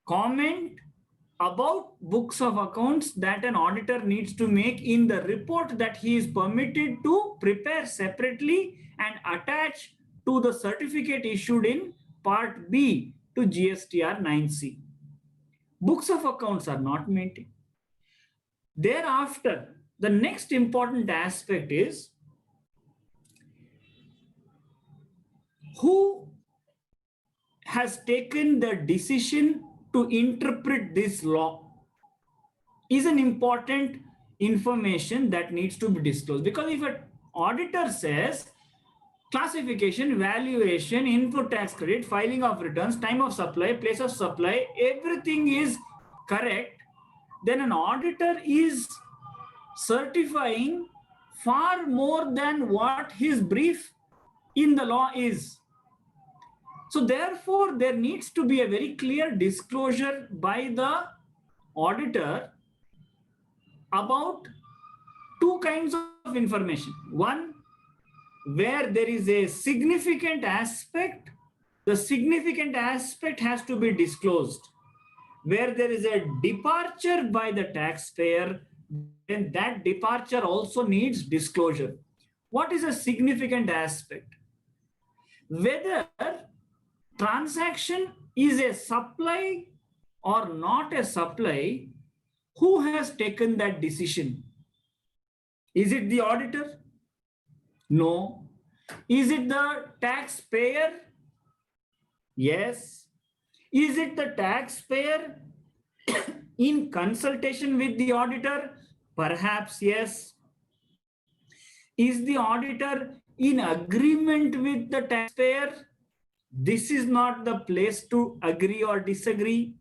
comment about books of accounts that an auditor needs to make in the report that he is permitted to prepare separately and attach to the certificate issued in Part B to GSTR 9C. Books of accounts are not maintained. Thereafter, the next important aspect is who has taken the decision to interpret this law is an important information that needs to be disclosed. Because if an auditor says classification, valuation, input tax credit, filing of returns, time of supply, place of supply, everything is correct, then an auditor is certifying far more than what his brief in the law is. So therefore, there needs to be a very clear disclosure by the auditor about two kinds of information. One, where there is a significant aspect, the significant aspect has to be disclosed. Where there is a departure by the taxpayer, then that departure also needs disclosure. What is a significant aspect? Whether transaction is a supply or not a supply, who has taken that decision? Is it the auditor? No. Is it the taxpayer? Yes. Is it the taxpayer in consultation with the auditor? Perhaps yes. Is the auditor in agreement with the taxpayer? This is not the place to agree or disagree.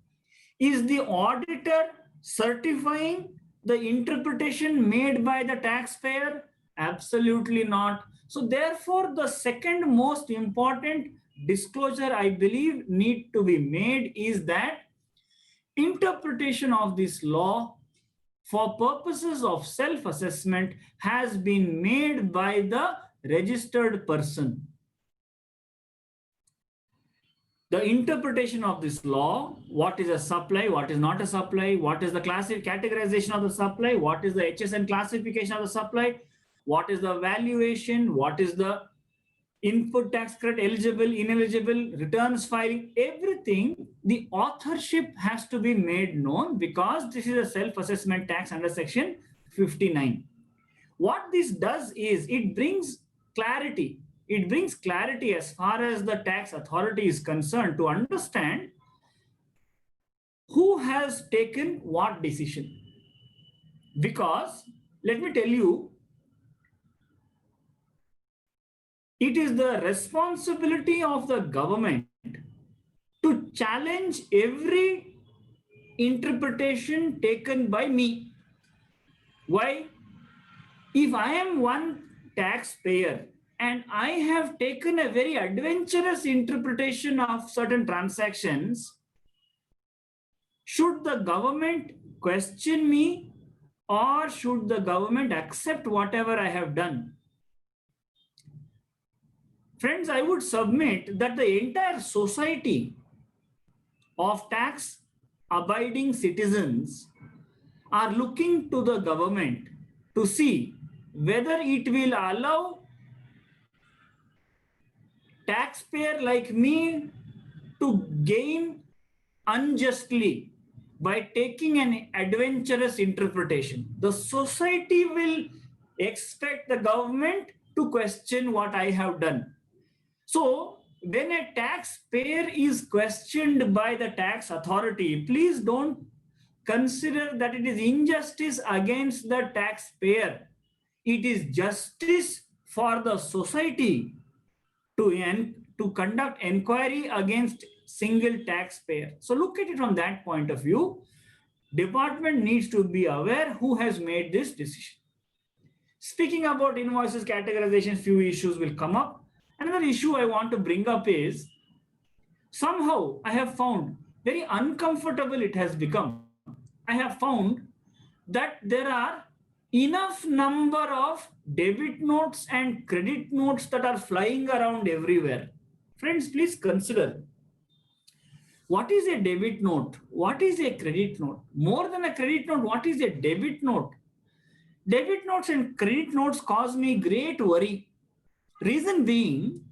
Is the auditor certifying the interpretation made by the taxpayer? Absolutely not. So therefore, the second most important disclosure I believe need to be made is that interpretation of this law for purposes of self-assessment has been made by the registered person. The interpretation of this law, what is a supply, what is not a supply, what is the categorization of the supply, what is the HSN classification of the supply, what is the valuation, what is the input tax credit, eligible, ineligible, returns filing, everything, the authorship has to be made known because this is a self-assessment tax under section 59. What this does is it brings clarity. It brings clarity as far as the tax authority is concerned to understand who has taken what decision. Because let me tell you, it is the responsibility of the government to challenge every interpretation taken by me. Why? If I am one taxpayer and I have taken a very adventurous interpretation of certain transactions, should the government question me or should the government accept whatever I have done? Friends, I would submit that the entire society of tax abiding citizens are looking to the government to see whether it will allow taxpayer like me to gain unjustly by taking an adventurous interpretation. The society will expect the government to question what I have done. So when a taxpayer is questioned by the tax authority, please don't consider that it is injustice against the taxpayer. It is justice for the society to conduct inquiry against single taxpayer. So look at it from that point of view. Department needs to be aware who has made this decision. Speaking about invoices categorization, few issues will come up. Another issue I want to bring up is, somehow I have found very uncomfortable it has become. I have found that there are enough number of debit notes and credit notes that are flying around everywhere. Friends, please consider, what is a debit note? What is a credit note? More than a credit note, what is a debit note? Debit notes and credit notes cause me great worry. Reason being,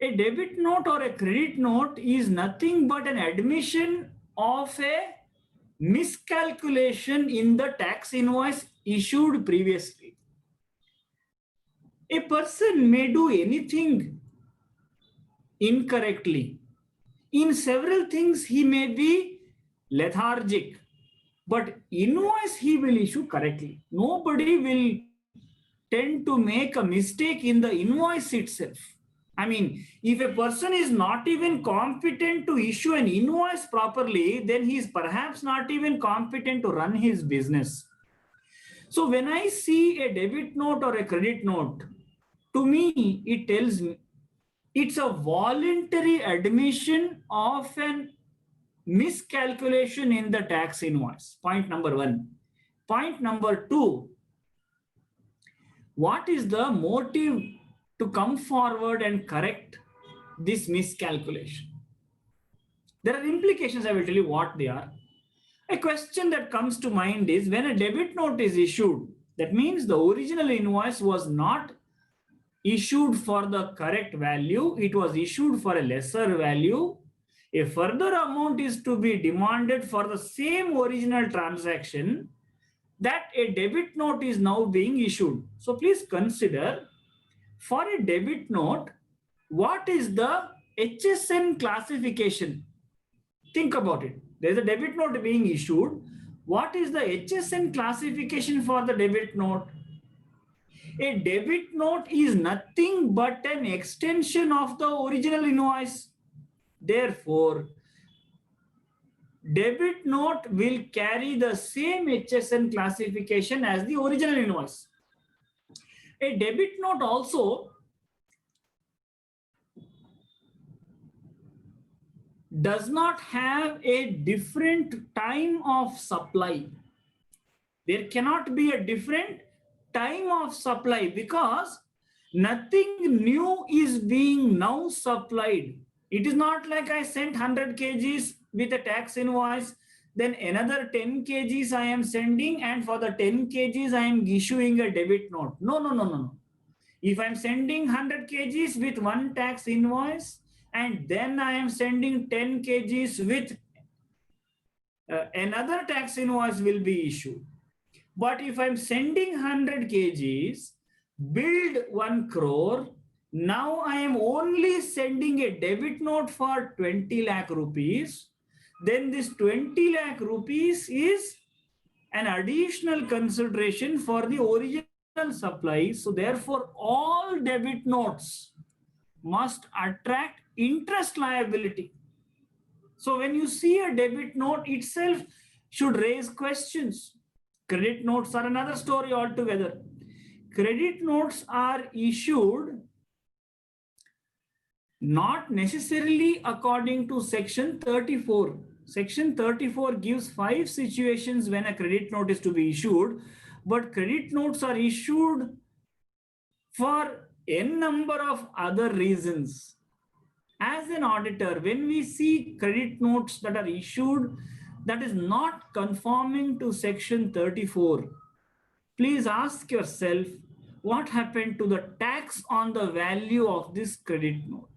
a debit note or a credit note is nothing but an admission of a miscalculation in the tax invoice issued previously. A person may do anything incorrectly. In several things, he may be lethargic, but invoice he will issue correctly. Nobody will tend to make a mistake in the invoice itself. I mean, if a person is not even competent to issue an invoice properly, then he is perhaps not even competent to run his business. So when I see a debit note or a credit note, to me, it tells me it's a voluntary admission of an miscalculation in the tax invoice. Point number one. Point number two, what is the motive to come forward and correct this miscalculation? There are implications. I will tell you what they are. A question that comes to mind is, when a debit note is issued, that means the original invoice was not issued for the correct value, it was issued for a lesser value. A further amount is to be demanded for the same original transaction, that a debit note is now being issued. So please consider, for a debit note, what is the HSN classification? Think about it. There's a debit note being issued. What is the HSN classification for the debit note? A debit note is nothing but an extension of the original invoice. Therefore, debit note will carry the same HSN classification as the original invoice. A debit note also does not have a different time of supply. There cannot be a different time of supply because nothing new is being now supplied. It is not like I sent 100 kgs with a tax invoice, then another 10 kgs I am sending, and for the 10 kgs I am issuing a debit note. No. If I'm sending 100 kgs with one tax invoice, and then I am sending 10 kgs with another tax invoice will be issued. But if I'm sending 100 kgs, billed 1 crore, now I am only sending a debit note for 20 lakh rupees, then this 20 lakh rupees is an additional consideration for the original supply. So therefore, all debit notes must attract interest liability. So when you see a debit note itself should raise questions. Credit notes are another story altogether. Credit notes are issued not necessarily according to section 34. Section 34 gives 5 situations when a credit note is to be issued, but credit notes are issued for n number of other reasons. As an auditor, when we see credit notes that are issued that is not conforming to section 34, please ask yourself, what happened to the tax on the value of this credit note?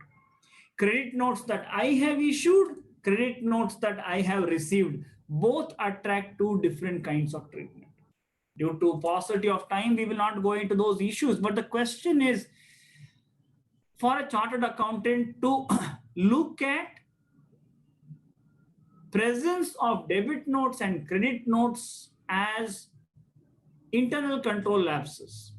Credit notes that I have issued, credit notes that I have received, both attract 2 different kinds of treatment. Due to paucity of time, we will not go into those issues. But the question is, for a chartered accountant to look at presence of debit notes and credit notes as internal control lapses.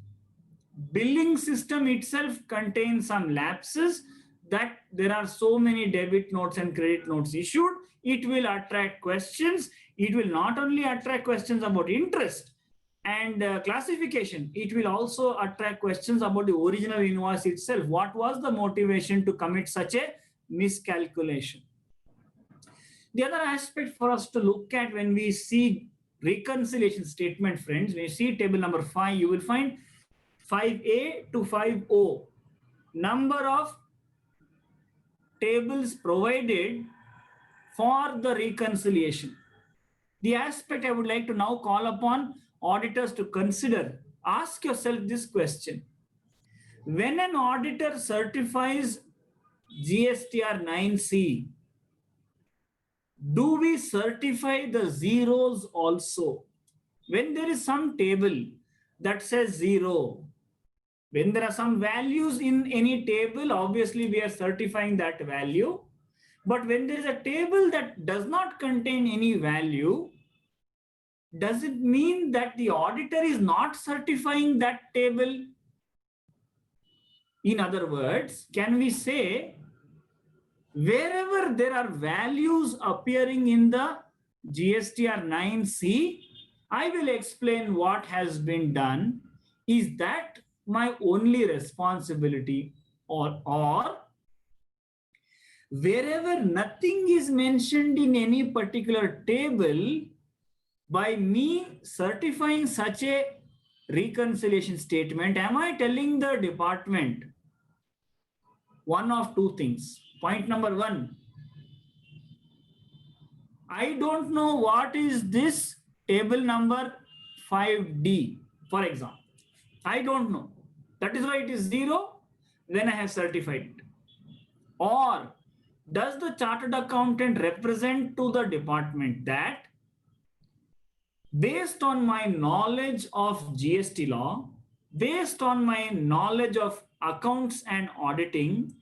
Billing system itself contains some lapses that there are so many debit notes and credit notes issued. It will attract questions. It will not only attract questions about interest and classification, it will also attract questions about the original invoice itself. What was the motivation to commit such a miscalculation. The other aspect for us to look at when we see reconciliation statement, friends, when you see table number 5, you will find 5A to 5O, number of tables provided for the reconciliation. The aspect I would like to now call upon auditors to consider, ask yourself this question. When an auditor certifies GSTR 9C, do we certify the zeros also? When there is some table that says 0, when there are some values in any table, obviously we are certifying that value. But when there is a table that does not contain any value, does it mean that the auditor is not certifying that table? In other words, can we say wherever there are values appearing in the GSTR 9C, I will explain what has been done. Is that my only responsibility? Or wherever nothing is mentioned in any particular table, by me certifying such a reconciliation statement, am I telling the department one of two things? Point number 1, I don't know what is this table number 5D, for example. I don't know. That is why it is 0 when I have certified it. Or does the chartered accountant represent to the department that based on my knowledge of GST law, based on my knowledge of accounts and auditing,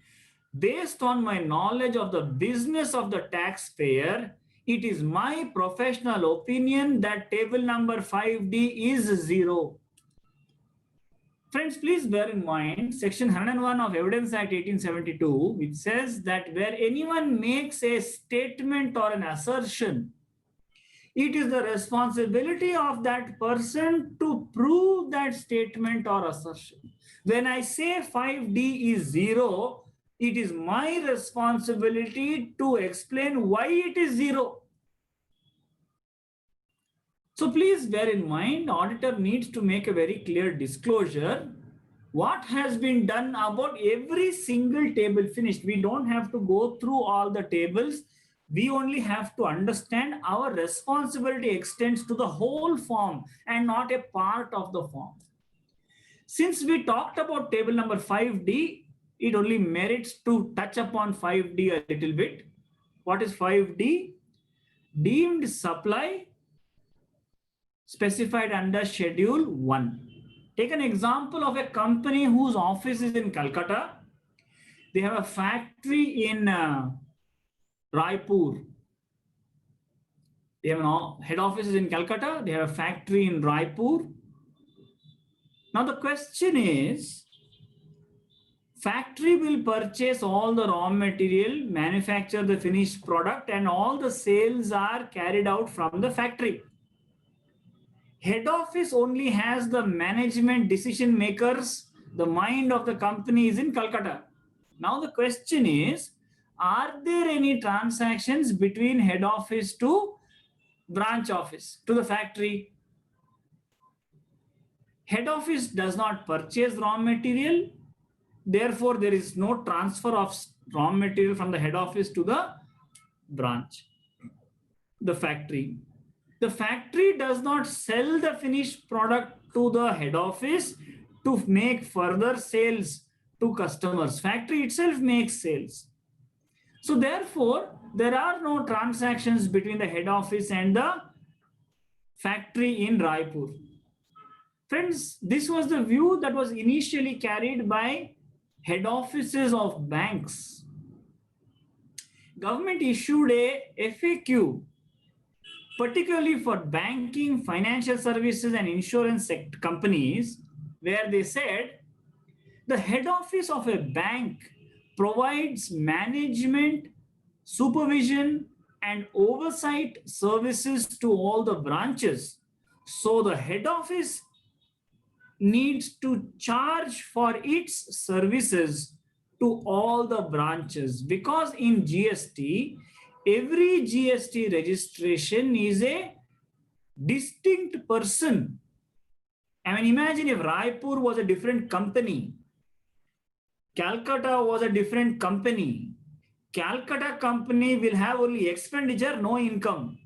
based on my knowledge of the business of the taxpayer, it is my professional opinion that table number 5D is 0. Friends, please bear in mind section 101 of Evidence Act 1872, which says that where anyone makes a statement or an assertion, it is the responsibility of that person to prove that statement or assertion. When I say 5D is 0, it is my responsibility to explain why it is 0. So please bear in mind, auditor needs to make a very clear disclosure. What has been done about every single table finished? We don't have to go through all the tables. We only have to understand our responsibility extends to the whole form and not a part of the form. Since we talked about table number 5D, it only merits to touch upon 5D a little bit. What is 5D? Deemed supply specified under Schedule 1. Take an example of a company whose office is in Calcutta. They have a factory in Raipur. They have a head office in Calcutta. They have a factory in Raipur. Now the question is, factory will purchase all the raw material, manufacture the finished product, and all the sales are carried out from the factory. Head office only has the management decision makers. The mind of the company is in Calcutta. Now the question is, are there any transactions between head office to branch office, to the factory? Head office does not purchase raw material. Therefore, there is no transfer of raw material from the head office to the branch, the factory. The factory does not sell the finished product to the head office to make further sales to customers. Factory itself makes sales. So therefore, there are no transactions between the head office and the factory in Raipur. Friends, this was the view that was initially carried by head offices of banks. Government issued a FAQ, particularly for banking, financial services, and insurance companies, where they said the head office of a bank provides management, supervision, and oversight services to all the branches. So the head office needs to charge for its services to all the branches, because in GST, every GST registration is a distinct person. I mean, imagine if Raipur was a different company, Calcutta was a different company. Calcutta company will have only expenditure, no income.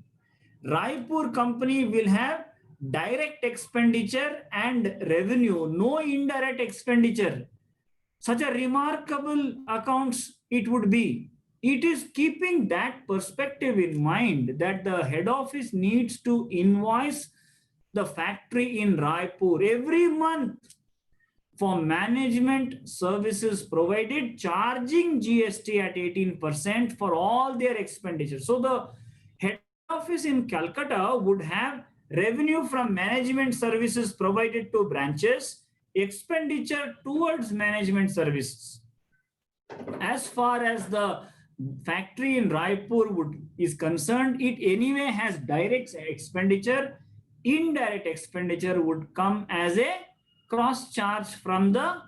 Raipur company will have direct expenditure and revenue, no indirect expenditure. Such a remarkable accounts it would be. It is keeping that perspective in mind that the head office needs to invoice the factory in Raipur every month for management services provided, charging GST at 18% for all their expenditures. So the head office in Calcutta would have revenue from management services provided to branches, expenditure towards management services. As far as the factory in Raipur is concerned, it anyway has direct expenditure. Indirect expenditure would come as a cross charge from the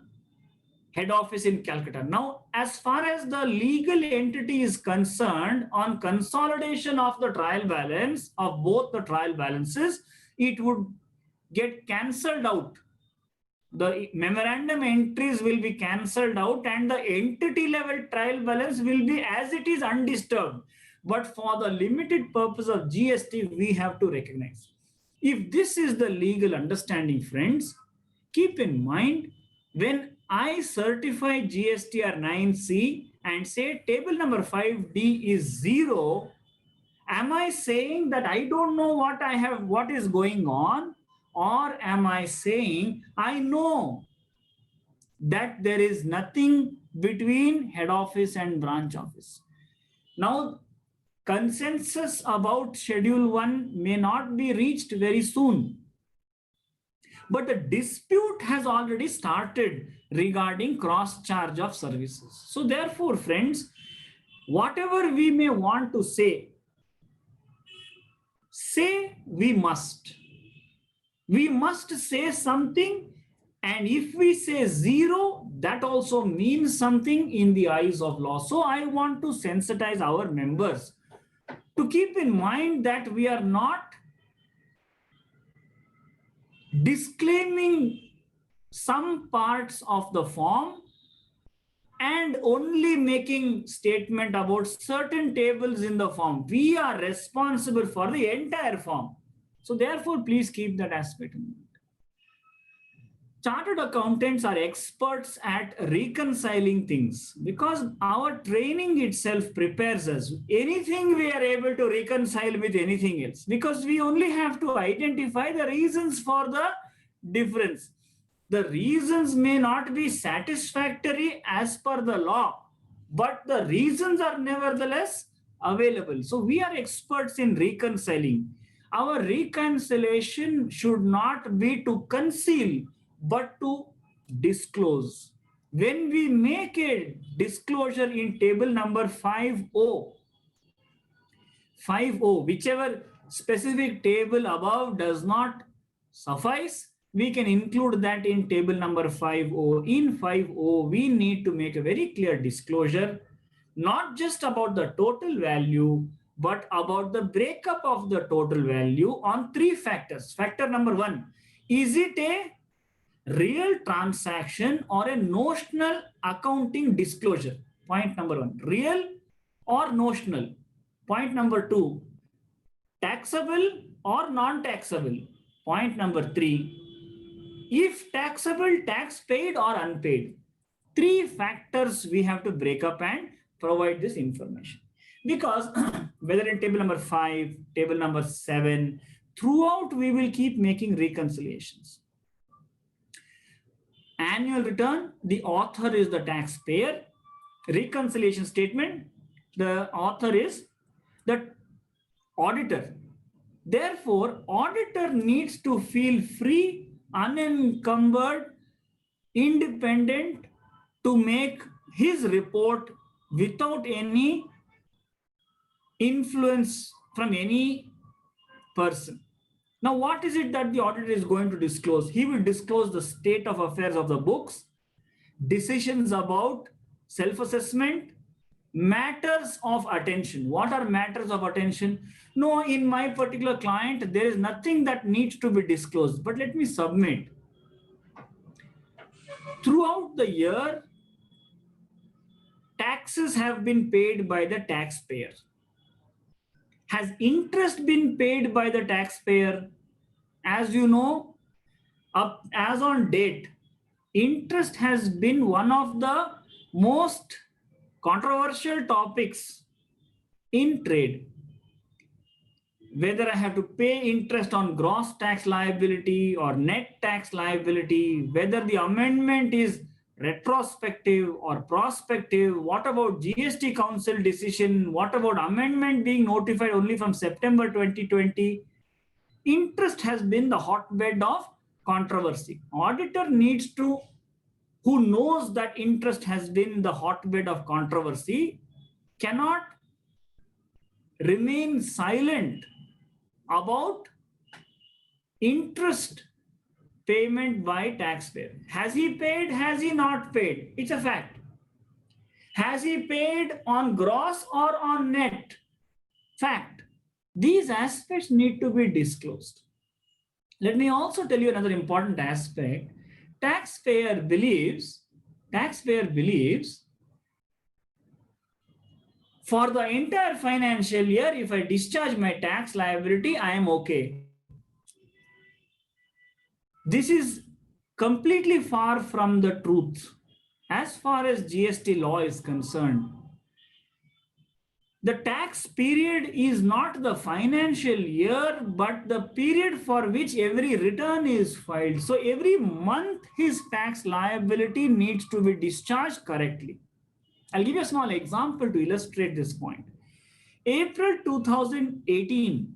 head office in Calcutta. Now, as far as the legal entity is concerned, on consolidation of the trial balance of both the trial balances, it would get cancelled out. The memorandum entries will be cancelled out and the entity level trial balance will be as it is undisturbed. But for the limited purpose of GST, we have to recognize. If this is the legal understanding, friends, keep in mind, when I certify GSTR 9C and say table number 5D is 0, am I saying that I don't know what is going on? Or am I saying I know that there is nothing between head office and branch office? Now, consensus about Schedule 1 may not be reached very soon. But the dispute has already started regarding cross charge of services. So therefore, friends, whatever we may want to say we must. We must say something, and if we say 0, that also means something in the eyes of law. So I want to sensitize our members to keep in mind that we are not disclaiming some parts of the form and only making statement about certain tables in the form. We are responsible for the entire form. So therefore, please keep that aspect in mind. Chartered accountants are experts at reconciling things because our training itself prepares us. Anything we are able to reconcile with anything else, because we only have to identify the reasons for the difference. The reasons may not be satisfactory as per the law, but the reasons are nevertheless available. So we are experts in reconciling. Our reconciliation should not be to conceal, but to disclose. When we make a disclosure in table number 5O, whichever specific table above does not suffice, we can include that in table number 5O. In 5O, we need to make a very clear disclosure, not just about the total value, but about the breakup of the total value on 3 factors. Factor number 1, is it a real transaction or a notional accounting disclosure? Point number 1, real or notional. Point number 2, taxable or non-taxable. Point number 3, if taxable, tax paid or unpaid. 3 factors we have to break up and provide this information. Because whether in table number 5, table number 7, throughout we will keep making reconciliations. Annual return, the author is the taxpayer. Reconciliation statement, the author is the auditor. Therefore, auditor needs to feel free, unencumbered, independent to make his report without any influence from any person. Now, what is it that the auditor is going to disclose? He will disclose the state of affairs of the books, decisions about self-assessment, matters of attention. What are matters of attention? No, in my particular client, there is nothing that needs to be disclosed, but let me submit. Throughout the year, taxes have been paid by the taxpayer. Has interest been paid by the taxpayer? As you know, as on date, interest has been one of the most controversial topics in trade. Whether I have to pay interest on gross tax liability or net tax liability, whether the amendment is retrospective or prospective, what about GST Council decision, what about amendment being notified only from September 2020, interest has been the hotbed of controversy. Auditor needs to, who knows that interest has been the hotbed of controversy, cannot remain silent about interest payment by taxpayer. Has he paid? Has he not paid? It's a fact. Has he paid on gross or on net? Fact. These aspects need to be disclosed. Let me also tell you another important aspect. Taxpayer believes for the entire financial year, if I discharge my tax liability, I am okay. This is completely far from the truth. As far as GST law is concerned, the tax period is not the financial year, but the period for which every return is filed. So every month his tax liability needs to be discharged correctly. I'll give you a small example to illustrate this point. April 2018,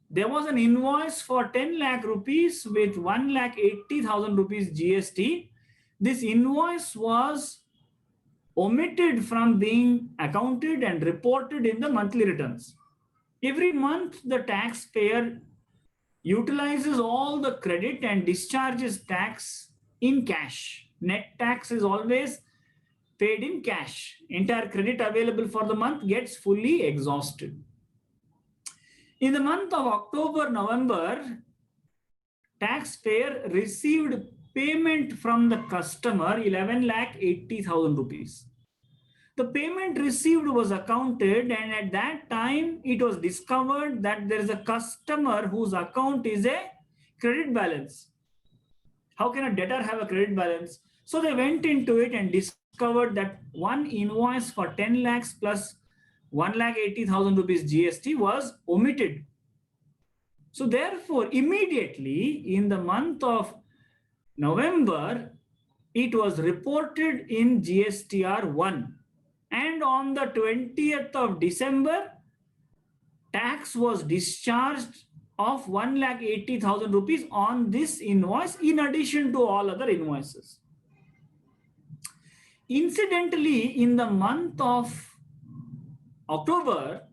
there was an invoice for 10 lakh rupees with 1,80,000 rupees GST. This invoice was omitted from being accounted and reported in the monthly returns. Every month, the taxpayer utilizes all the credit and discharges tax in cash. Net tax is always paid in cash. Entire credit available for the month gets fully exhausted. In the month of October, November, taxpayer received payment from the customer 11,80,000 rupees. The payment received was accounted, and at that time it was discovered that there is a customer whose account is a credit balance. How can a debtor have a credit balance? So they went into it and discovered that one invoice for 10 lakhs plus 1,80,000 rupees GST was omitted. So therefore, immediately in the month of November, it was reported in GSTR 1. And on the 20th of December, tax was discharged of 1,80,000 rupees on this invoice in addition to all other invoices. Incidentally, in the month of October,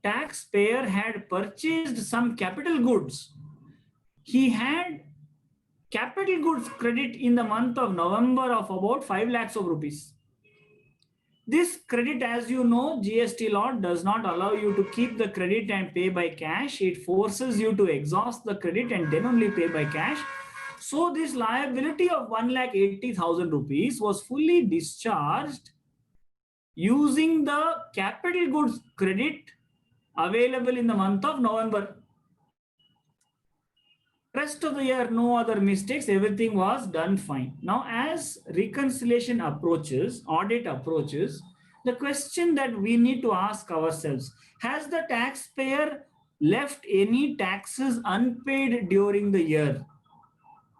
taxpayer had purchased some capital goods. He had capital goods credit in the month of November of about 5 lakhs of rupees. This credit, as you know, GST law does not allow you to keep the credit and pay by cash. It forces you to exhaust the credit and then only pay by cash. So this liability of 1,80,000 rupees was fully discharged using the capital goods credit available in the month of November. Rest of the year, no other mistakes, everything was done fine. Now, as reconciliation approaches, audit approaches, the question that we need to ask ourselves, has the taxpayer left any taxes unpaid during the year?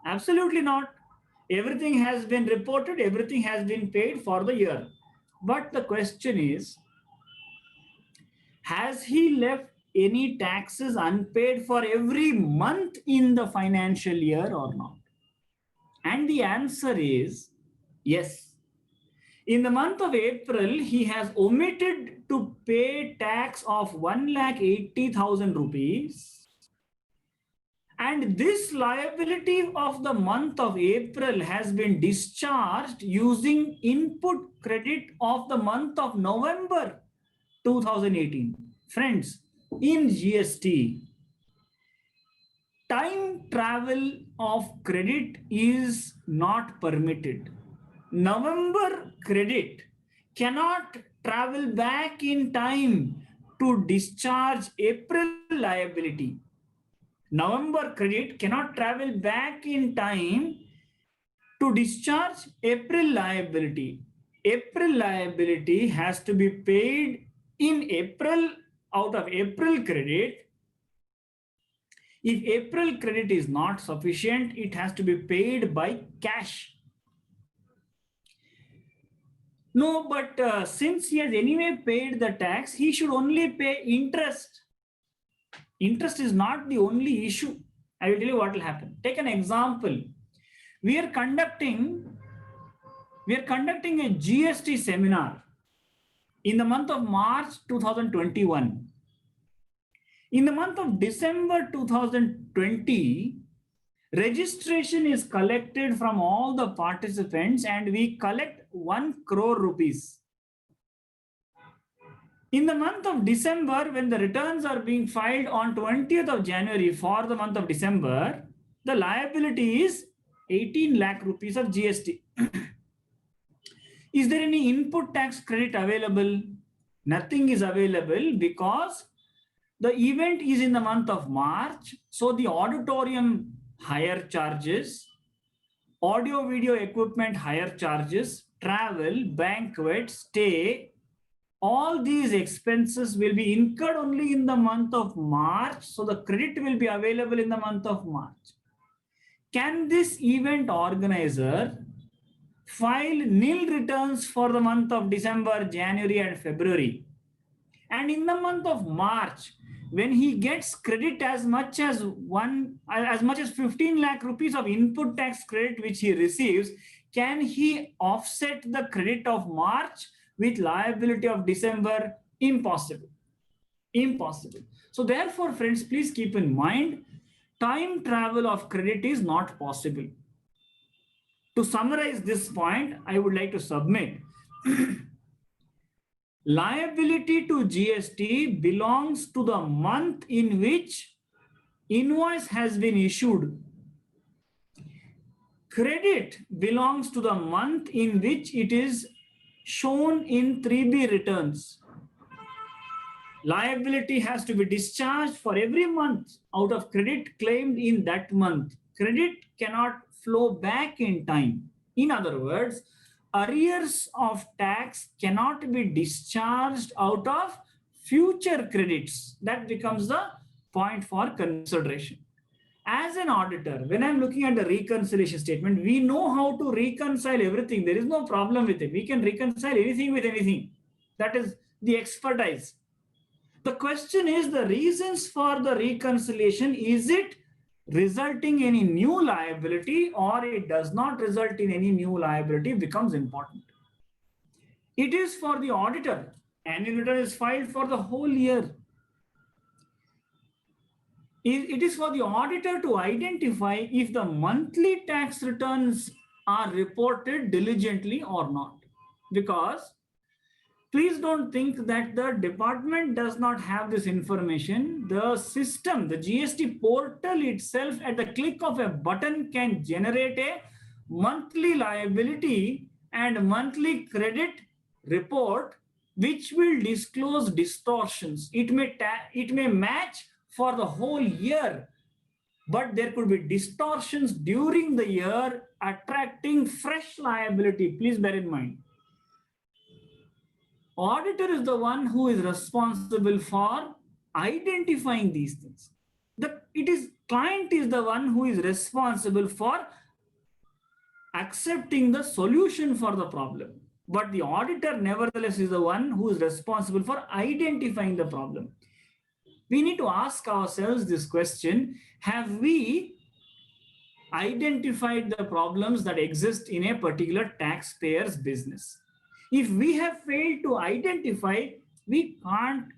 Absolutely not. Everything has been reported, everything has been paid for the year. But the question is, has he left any taxes unpaid for every month in the financial year or not? And the answer is yes. In the month of April, he has omitted to pay tax of 1,80,000 rupees. And this liability of the month of April has been discharged using input credit of the month of November 2018. Friends, in GST, time travel of credit is not permitted. November credit cannot travel back in time to discharge April liability. November credit cannot travel back in time to discharge April liability. April liability has to be paid in April out of April credit. If April credit is not sufficient, it has to be paid by cash. No, but since he has anyway paid the tax, he should only pay interest. Interest is not the only issue. I will tell you what will happen. Take an example. We are conducting a GST seminar in the month of March 2021. In the month of December 2020, registration is collected from all the participants and we collect 1 crore rupees. In the month of December, when the returns are being filed on 20th of January for the month of December, the liability is 18 lakh rupees of GST. Is there any input tax credit available? Nothing is available because the event is in the month of March. So the auditorium hire charges, audio video equipment hire charges, travel, banquet, stay, all these expenses will be incurred only in the month of March. So the credit will be available in the month of March. Can this event organizer file nil returns for the month of December, January, and February? And in the month of March, when he gets credit as much as 15 lakh rupees of input tax credit which he receives, can he offset the credit of March with liability of December? Impossible. Impossible. So therefore, friends, please keep in mind, time travel of credit is not possible. To summarize this point, I would like to submit liability to GST belongs to the month in which invoice has been issued. Credit belongs to the month in which it is shown in 3B returns. Liability has to be discharged for every month out of credit claimed in that month. Credit cannot flow back in time. In other words, arrears of tax cannot be discharged out of future credits. That becomes the point for consideration. As an auditor, when I'm looking at the reconciliation statement, we know how to reconcile everything. There is no problem with it. We can reconcile anything with anything. That is the expertise. The question is the reasons for the reconciliation. Is it resulting in any new liability or it does not result in any new liability becomes important. It is for the auditor. Annual return is filed for the whole year. It is for the auditor to identify if the monthly tax returns are reported diligently or not. Because please don't think that the department does not have this information. The system, the GST portal itself, at the click of a button can generate a monthly liability and monthly credit report, which will disclose distortions. It may match for the whole year, but there could be distortions during the year attracting fresh liability. Please bear in mind. Auditor is the one who is responsible for identifying these things. Client is the one who is responsible for accepting the solution for the problem. But the auditor nevertheless is the one who is responsible for identifying the problem. We need to ask ourselves this question: have we identified the problems that exist in a particular taxpayer's business? If we have failed to identify, we can't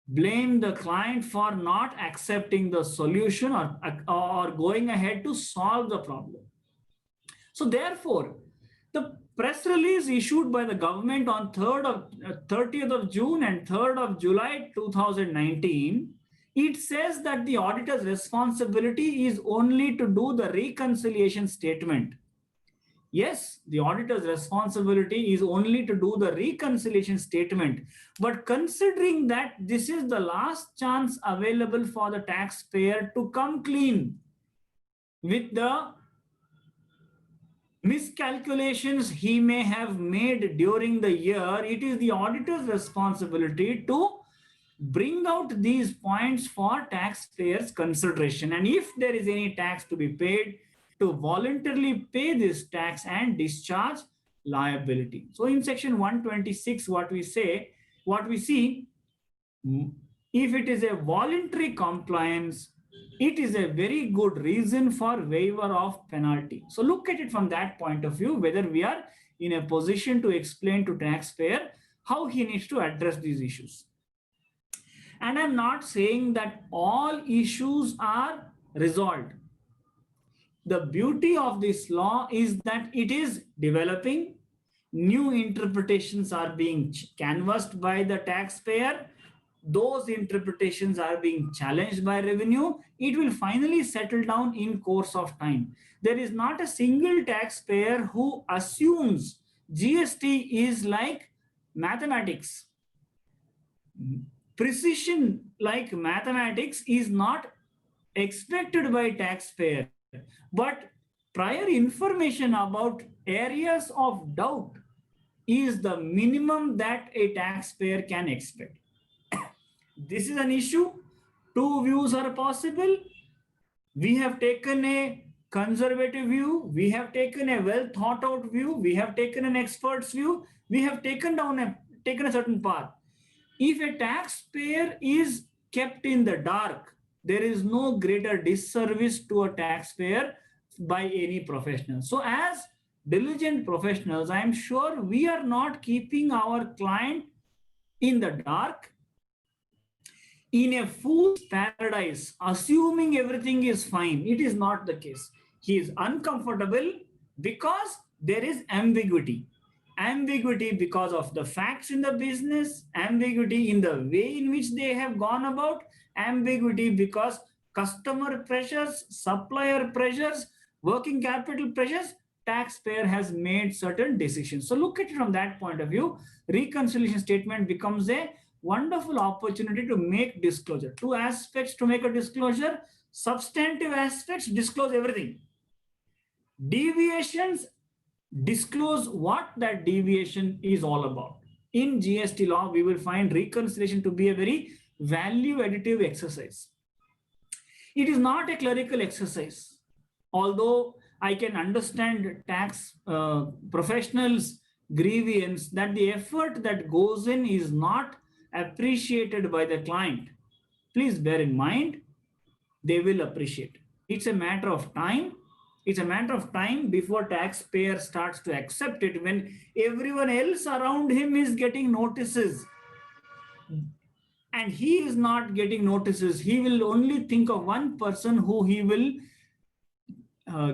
blame the client for not accepting the solution or going ahead to solve the problem. So therefore, the press release issued by the government on 30th of June and 3rd of July 2019, it says that the auditor's responsibility is only to do the reconciliation statement. Yes, the auditor's responsibility is only to do the reconciliation statement. But considering that this is the last chance available for the taxpayer to come clean with the miscalculations he may have made during the year, it is the auditor's responsibility to bring out these points for taxpayers' consideration. And if there is any tax to be paid, to voluntarily pay this tax and discharge liability. So in section 126, what we see, if it is a voluntary compliance, it is a very good reason for waiver of penalty. So look at it from that point of view, whether we are in a position to explain to taxpayer how he needs to address these issues. And I'm not saying that all issues are resolved. The beauty of this law is that it is developing, new interpretations are being canvassed by the taxpayer, those interpretations are being challenged by revenue, it will finally settle down in course of time. There is not a single taxpayer who assumes GST is like mathematics. Precision like mathematics is not expected by taxpayer. But prior information about areas of doubt is the minimum that a taxpayer can expect. This is an issue. Two views are possible. We have taken a conservative view. We have taken a well thought out view. We have taken an expert's view. We have taken a certain path. If a taxpayer is kept in the dark, there is no greater disservice to a taxpayer by any professional. So as diligent professionals, I am sure we are not keeping our client in the dark, in a fool's paradise, assuming everything is fine. It is not the case. He is uncomfortable because there is ambiguity. Ambiguity because of the facts in the business, ambiguity in the way in which they have gone about, ambiguity because customer pressures, supplier pressures, working capital pressures, taxpayer has made certain decisions. So look at it from that point of view. Reconciliation statement becomes a wonderful opportunity to make disclosure. Two aspects to make a disclosure: substantive aspects, disclose everything. Deviations, disclose what that deviation is all about. In GST law, we will find reconciliation to be a very value additive exercise. It is not a clerical exercise. Although I can understand tax professionals' grievance that the effort that goes in is not appreciated by the client. Please bear in mind, they will appreciate. It's a matter of time. It's a matter of time before taxpayer starts to accept it when everyone else around him is getting notices and he is not getting notices. He will only think of one person who he will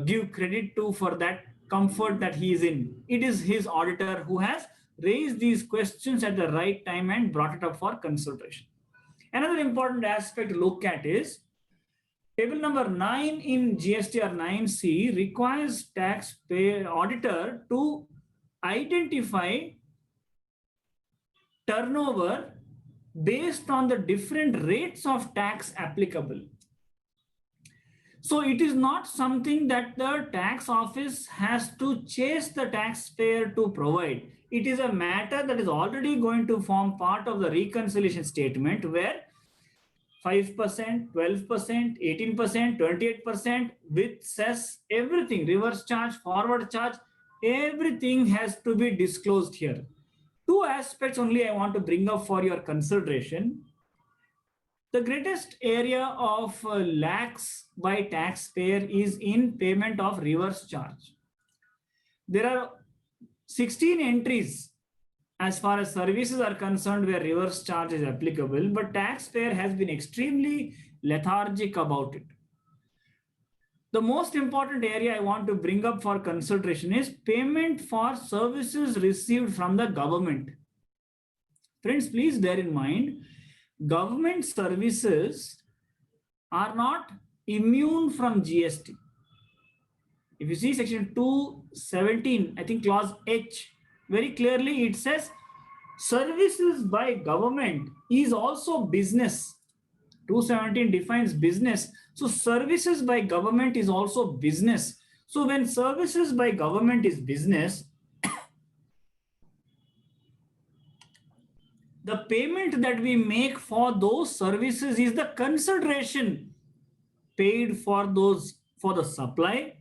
give credit to for that comfort that he is in. It is his auditor who has raised these questions at the right time and brought it up for consideration. Another important aspect to look at is table number 9 in GSTR 9C requires taxpayer auditor to identify turnover based on the different rates of tax applicable. So it is not something that the tax office has to chase the taxpayer to provide. It is a matter that is already going to form part of the reconciliation statement where 5%, 12%, 18%, 28% with cess, everything, reverse charge, forward charge, everything has to be disclosed here. Two aspects only I want to bring up for your consideration. The greatest area of lax by taxpayer is in payment of reverse charge. There are 16 entries as far as services are concerned where reverse charge is applicable, but taxpayer has been extremely lethargic about it. The most important area I want to bring up for consideration is payment for services received from the government. Friends, please bear in mind, government services are not immune from GST. If you see section 217, I think clause H, very clearly it says services by government is also business. 217 defines business. So services by government is also business. So when services by government is business, the payment that we make for those services is the consideration paid for the supply,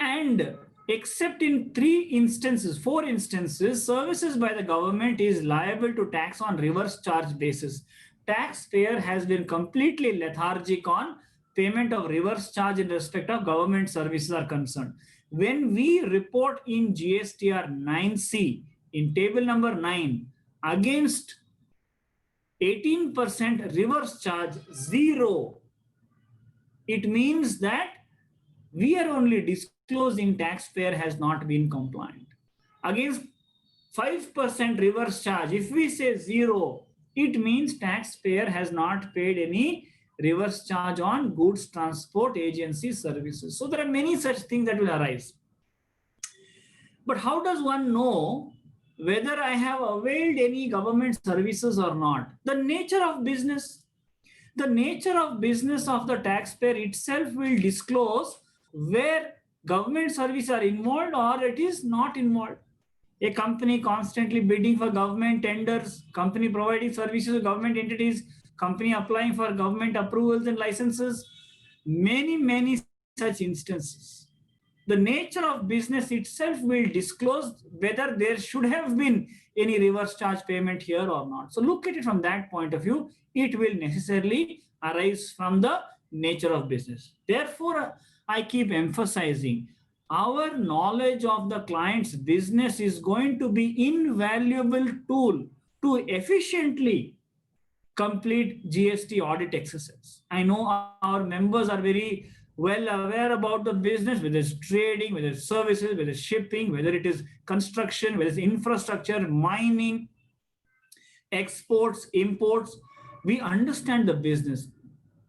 and except in 4 instances, services by the government is liable to tax on reverse charge basis. Taxpayer has been completely lethargic on payment of reverse charge in respect of government services are concerned. When we report in GSTR 9C in table number 9 against 18% reverse charge 0, it means that we are only disclosing taxpayer has not been compliant. Against 5% reverse charge, if we say 0, it means taxpayer has not paid any reverse charge on goods transport agency services. So there are many such things that will arise. But how does one know whether I have availed any government services or not? The nature of business. The nature of business of the taxpayer itself will disclose where government services are involved or it is not involved. A company constantly bidding for government tenders, company providing services to government entities, company applying for government approvals and licenses, many such instances. The nature of business itself will disclose whether there should have been any reverse charge payment here or not. So look at it from that point of view. It will necessarily arise from the nature of business. Therefore, I keep emphasizing our knowledge of the client's business is going to be invaluable tool to efficiently complete GST audit exercise. I know our members are very well aware about the business, whether it's trading, whether it's services, whether it's shipping, whether it is construction, whether it's infrastructure, mining, exports, imports. We understand the business.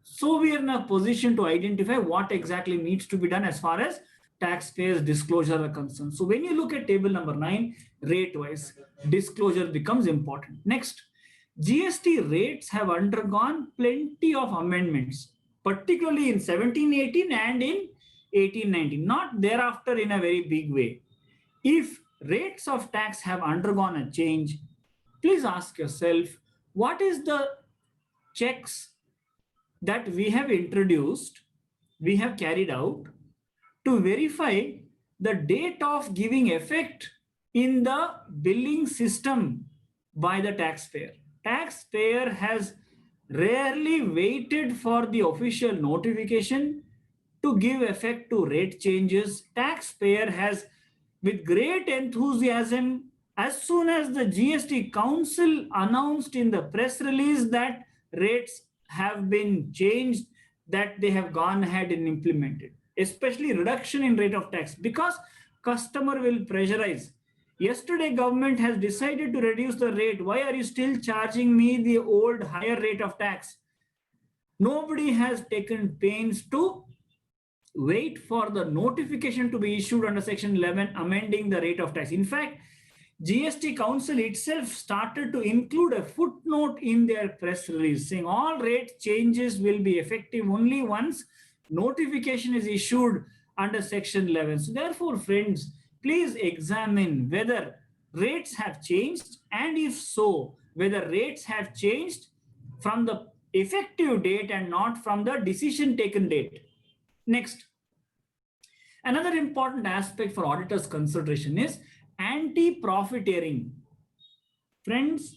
So we are in a position to identify what exactly needs to be done as far as taxpayers' disclosure are concerned. So when you look at table number 9, rate-wise, disclosure becomes important. Next, GST rates have undergone plenty of amendments, particularly in 1718 and in 1819, not thereafter in a very big way. If rates of tax have undergone a change, please ask yourself, what is the checks that we have introduced, we have carried out to verify the date of giving effect in the billing system by the taxpayer. Taxpayer has rarely waited for the official notification to give effect to rate changes. Taxpayer has, with great enthusiasm, as soon as the GST Council announced in the press release that rates have been changed, that they have gone ahead and implemented, especially reduction in rate of tax, because customer will pressurize. Yesterday, government has decided to reduce the rate. Why are you still charging me the old higher rate of tax? Nobody has taken pains to wait for the notification to be issued under section 11 amending the rate of tax. In fact, GST Council itself started to include a footnote in their press release saying all rate changes will be effective only once notification is issued under section 11. So therefore, friends, please examine whether rates have changed, and if so, whether rates have changed from the effective date and not from the decision taken date. Next, another important aspect for auditors' consideration is anti-profiteering. Friends,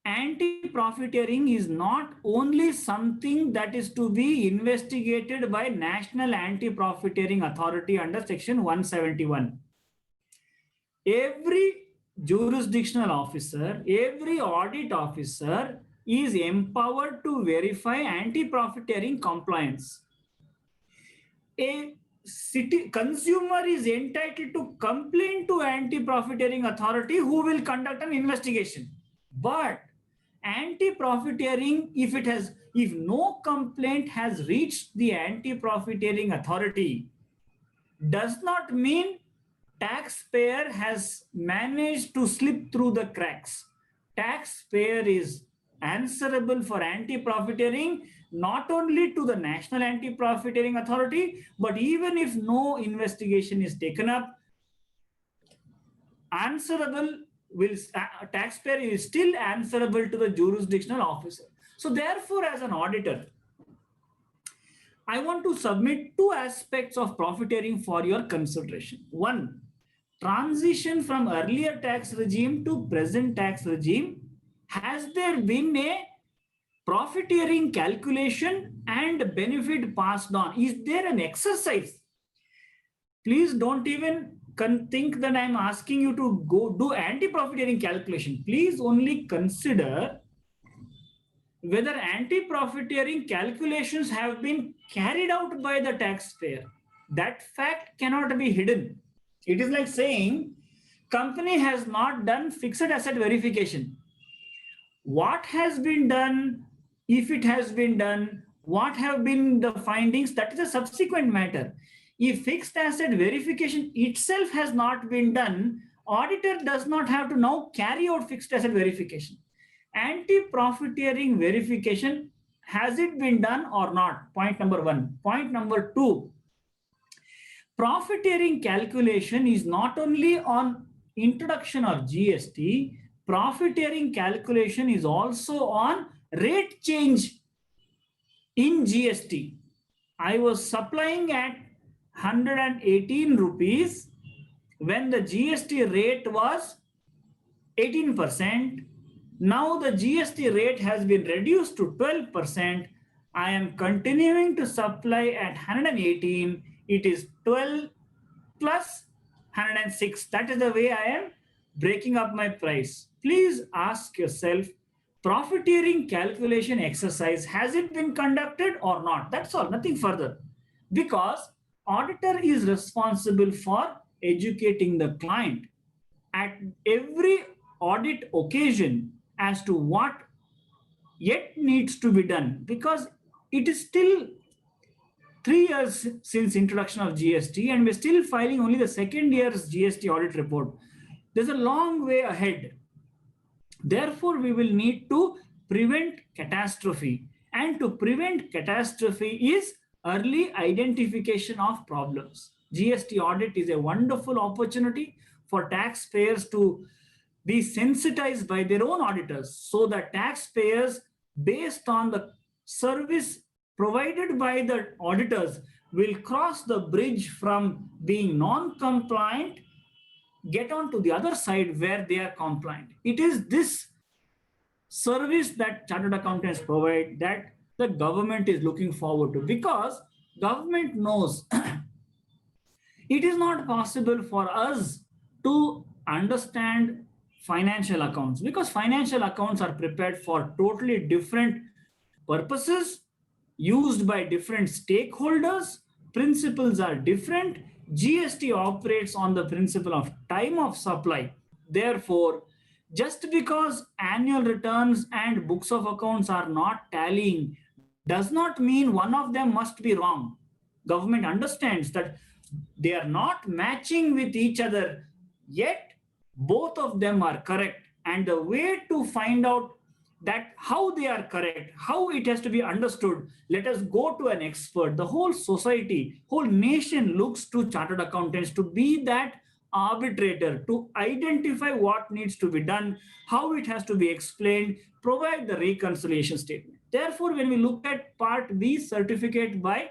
anti-profiteering is not only something that is to be investigated by National Anti-Profiteering Authority under section 171. Every jurisdictional officer, every audit officer is empowered to verify anti-profiteering compliance. A consumer is entitled to complain to anti-profiteering authority who will conduct an investigation. But anti-profiteering, if no complaint has reached the anti-profiteering authority, does not mean taxpayer has managed to slip through the cracks. Taxpayer is answerable for anti-profiteering not only to the National Anti-Profiteering Authority, but even if no investigation is taken up, taxpayer is still answerable to the jurisdictional officer. So therefore, as an auditor, I want to submit two aspects of profiteering for your consideration. One, transition from earlier tax regime to present tax regime. Has there been a profiteering calculation and benefit passed on? Is there an exercise? Please don't even think that I'm asking you to go do anti-profiteering calculation. Please only consider whether anti-profiteering calculations have been carried out by the taxpayer. That fact cannot be hidden. It is like saying company has not done fixed asset verification. What has been done, if it has been done, what have been the findings, that is a subsequent matter. If fixed asset verification itself has not been done, auditor does not have to now carry out fixed asset verification. Anti-profiteering verification, has it been done or not? Point number one. Point number two, profiteering calculation is not only on introduction of GST, profiteering calculation is also on rate change in GST. I was supplying at 118 rupees when the GST rate was 18%. Now the GST rate has been reduced to 12%. I am continuing to supply at 118. It is 12 plus 106. That is the way I am breaking up my price. Please ask yourself, profiteering calculation exercise, has it been conducted or not? That's all, nothing further. Because auditor is responsible for educating the client at every audit occasion as to what yet needs to be done, because it is still 3 years since introduction of GST and we're still filing only the second year's GST audit report. There's a long way ahead. Therefore, we will need to prevent catastrophe, and to prevent catastrophe is early identification of problems. GST audit is a wonderful opportunity for taxpayers to be sensitized by their own auditors, so that taxpayers, based on the service provided by the auditors, will cross the bridge from being non-compliant, get on to the other side where they are compliant. It is this service that chartered accountants provide that the government is looking forward to, because government knows it is not possible for us to understand financial accounts, because financial accounts are prepared for totally different purposes, used by different stakeholders, principles are different. GST operates on the principle of time of supply. Therefore, just because annual returns and books of accounts are not tallying does not mean one of them must be wrong. Government understands that they are not matching with each other, yet both of them are correct. And the way to find out that how they are correct, how it has to be understood, let us go to an expert. The whole society, whole nation looks to chartered accountants to be that arbitrator, to identify what needs to be done, how it has to be explained, provide the reconciliation statement. Therefore, when we look at Part B, certificate by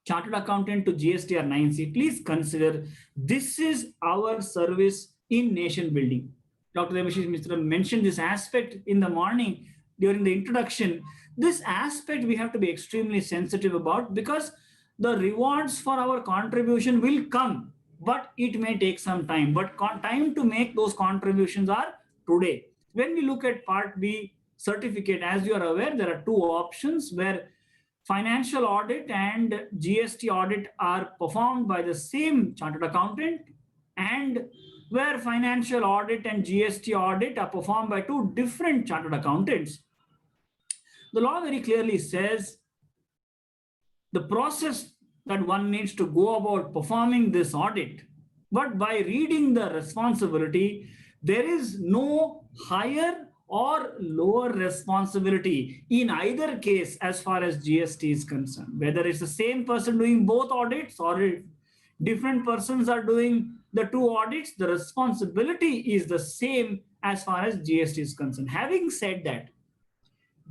chartered accountant to GSTR 9C, please consider this is our service in nation building. Dr. Debashish Mishra mentioned this aspect in the morning during the introduction. This aspect we have to be extremely sensitive about, because the rewards for our contribution will come but it may take some time. But time to make those contributions are today. When we look at Part B certificate, as you are aware, there are two options where financial audit and GST audit are performed by the same chartered accountant, and where financial audit and GST audit are performed by two different chartered accountants. The law very clearly says the process that one needs to go about performing this audit. But by reading the responsibility, there is no higher or lower responsibility in either case as far as GST is concerned. Whether it's the same person doing both audits or different persons are doing the two audits, the responsibility is the same as far as GST is concerned. Having said that,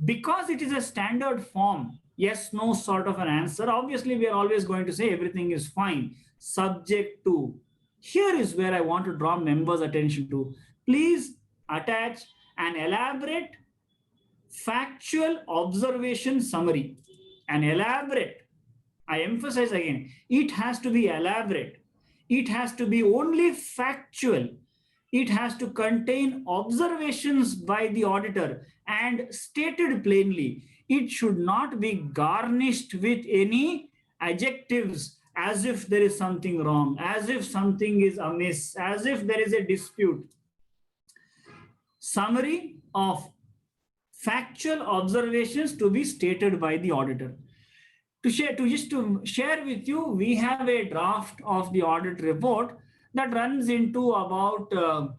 because it is a standard form, yes, no sort of an answer, obviously we are always going to say everything is fine, subject to. Here is where I want to draw members' attention to. Please attach an elaborate factual observation summary. An elaborate, I emphasize again, it has to be elaborate. It has to be only factual. It has to contain observations by the auditor and stated plainly. It should not be garnished with any adjectives as if there is something wrong, as if something is amiss, as if there is a dispute. Summary of factual observations to be stated by the auditor. To share with you, we have a draft of the audit report that runs into about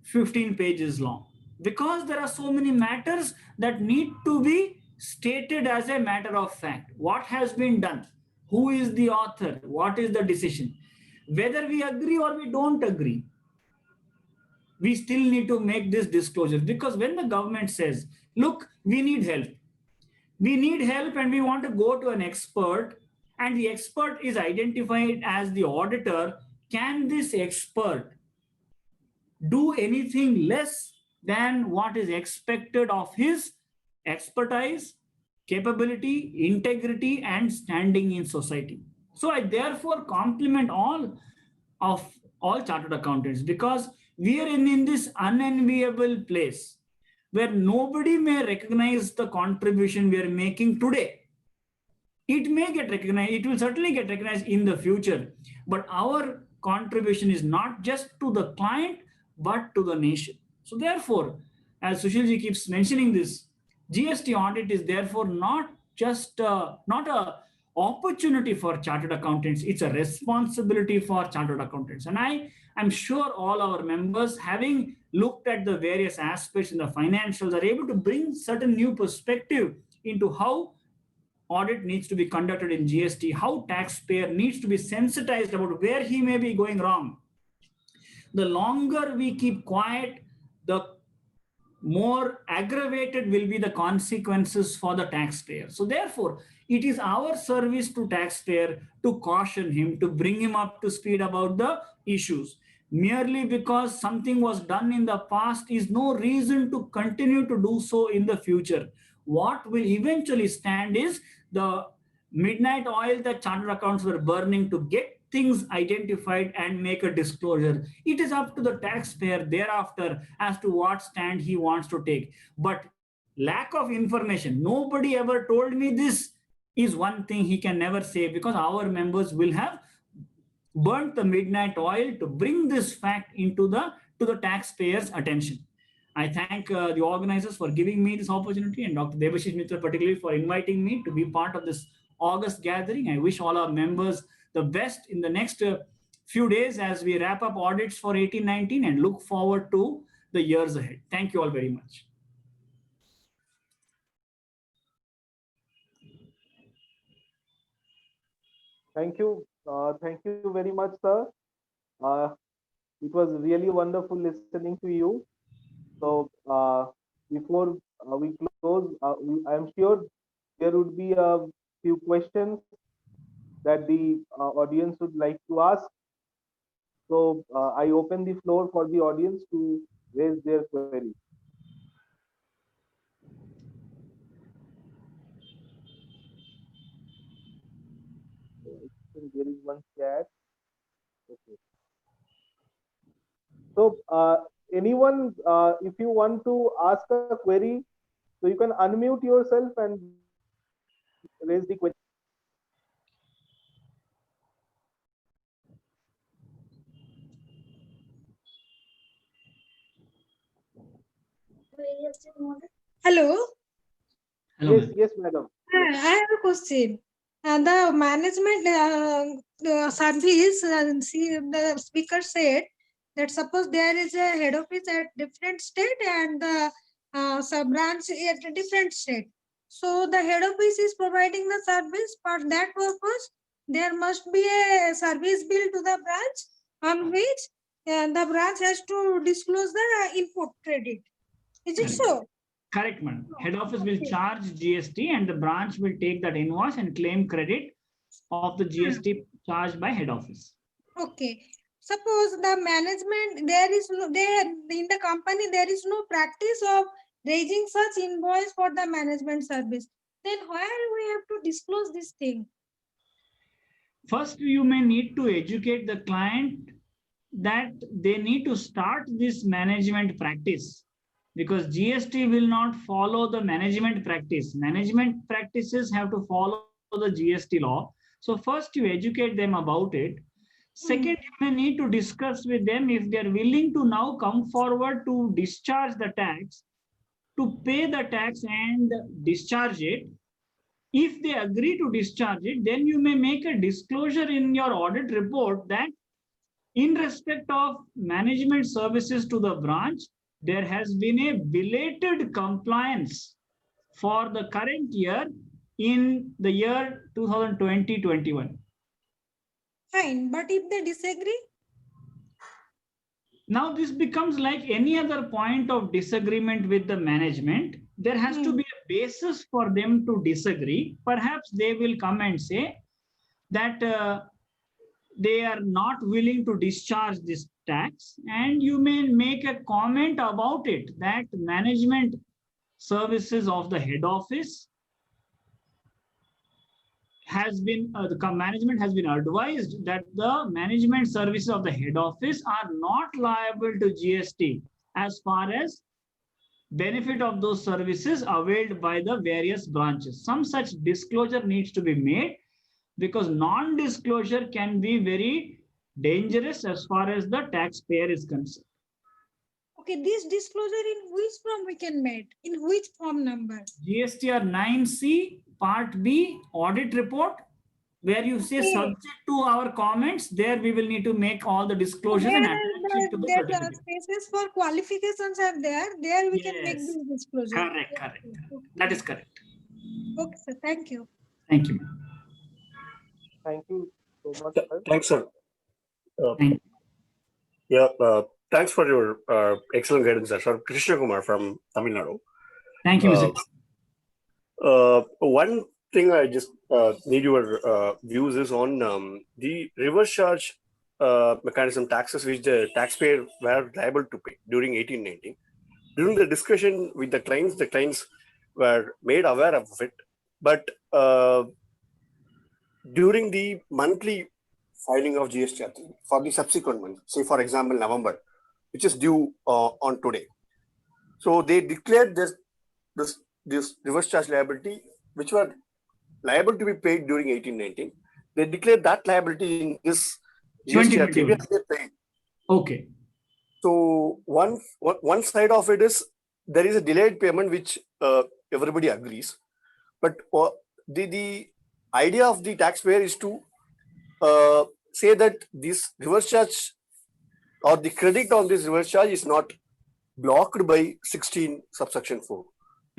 15 pages long, because there are so many matters that need to be stated as a matter of fact. What has been done? Who is the author? What is the decision? Whether we agree or we don't agree, we still need to make this disclosure, because when the government says, look, we need help, and we want to go to an expert, and the expert is identified as the auditor, can this expert do anything less than what is expected of his expertise, capability, integrity, and standing in society? So I therefore compliment all chartered accountants, because we are in this unenviable place where nobody may recognize the contribution we are making today. It may get recognized, it will certainly get recognized in the future, but our contribution is not just to the client, but to the nation. So therefore, as Sushilji keeps mentioning this, GST audit is therefore not just not a opportunity for chartered accountants, it's a responsibility for chartered accountants. And I am sure all our members, having looked at the various aspects in the financials, are able to bring certain new perspective into how audit needs to be conducted in GST, how taxpayer needs to be sensitized about where he may be going wrong. The longer we keep quiet, the more aggravated will be the consequences for the taxpayer. So therefore, it is our service to taxpayer to caution him, to bring him up to speed about the issues. Merely because something was done in the past is no reason to continue to do so in the future. What will eventually stand is the midnight oil that chartered accounts were burning to get things identified and make a disclosure. It is up to the taxpayer thereafter as to what stand he wants to take. But lack of information, nobody ever told me this, is one thing he can never say, because our members will have burnt the midnight oil to bring this fact into the taxpayers' attention. I thank the organizers for giving me this opportunity, and Dr. Debashish Mitra particularly for inviting me to be part of this August gathering. I wish all our members the best in the next few days as we wrap up audits for 18-19 and look forward to the years ahead. Thank you all very much. Thank you. Thank you very much, sir. It was really wonderful listening to you. So before we close, I'm sure there would be a few questions that the audience would like to ask. So I open the floor for the audience to raise their query. I think there is one chat. So anyone, if you want to ask a query, so you can unmute yourself and raise the question. Hello. Hello, Yes, ma'am. yes, madam. I have a question. The management service, see, the speaker said that suppose there is a head office at different state and the sub branch at a different state. So the head office is providing the service. For that purpose, there must be a service bill to the branch on which the branch has to disclose the input credit. Is it Correct. so? Correct, madam. Head office will Okay. charge GST and the branch will take that invoice and claim credit of the GST charged by head office. Okay. Suppose the management, there is no, there in the company, there is no practice of raising such invoice for the management service. Then where we have to disclose this thing? First, you may need to educate the client that they need to start this management practice, because GST will not follow the management practice. Management practices have to follow the GST law. So first you educate them about it. Second, you may need to discuss with them if they are willing to now come forward to discharge the tax, to pay the tax and discharge it. If they agree to discharge it, then you may make a disclosure in your audit report that in respect of management services to the branch, there has been a belated compliance for the current year in the year 2020-21. Fine, but if they disagree? Now this becomes like any other point of disagreement with the management. There has to be a basis for them to disagree. Perhaps they will come and say that they are not willing to discharge this tax, and you may make a comment about it that management services of the head office has been the management has been advised that the management services of the head office are not liable to GST as far as benefit of those services availed by the various branches. Some such disclosure needs to be made, because non-disclosure can be very dangerous as far as the taxpayer is concerned. Okay, this disclosure in which form we can make? In which form number? GSTR 9C Part B audit report, where you say Okay. subject to our comments, there we will need to make all the disclosures and attach it to the There certificate. spaces for qualifications are there. There we can make Yes. this disclosure. Correct, correct. That is correct. Okay, sir. Thank you. Thank you. Thank you so much, sir. Thanks, sir. Thank Yeah, thanks for your excellent guidance, sir. Sir, Krishna Kumar from Tamil Nadu. Thank you, Mr. One thing I just need your views is on the reverse charge mechanism taxes which the taxpayer were liable to pay during 1819. During the discussion with the clients were made aware of it, but during the monthly filing of GST for the subsequent month, say for example November, which is due on today, so they declared this reverse charge liability, which were liable to be paid during 1819. They declared that liability in this GST 2021. Okay. So one side of it is there is a delayed payment which everybody agrees, but the idea of the taxpayer is to say that this reverse charge or the credit on this reverse charge is not blocked by 16 subsection 4.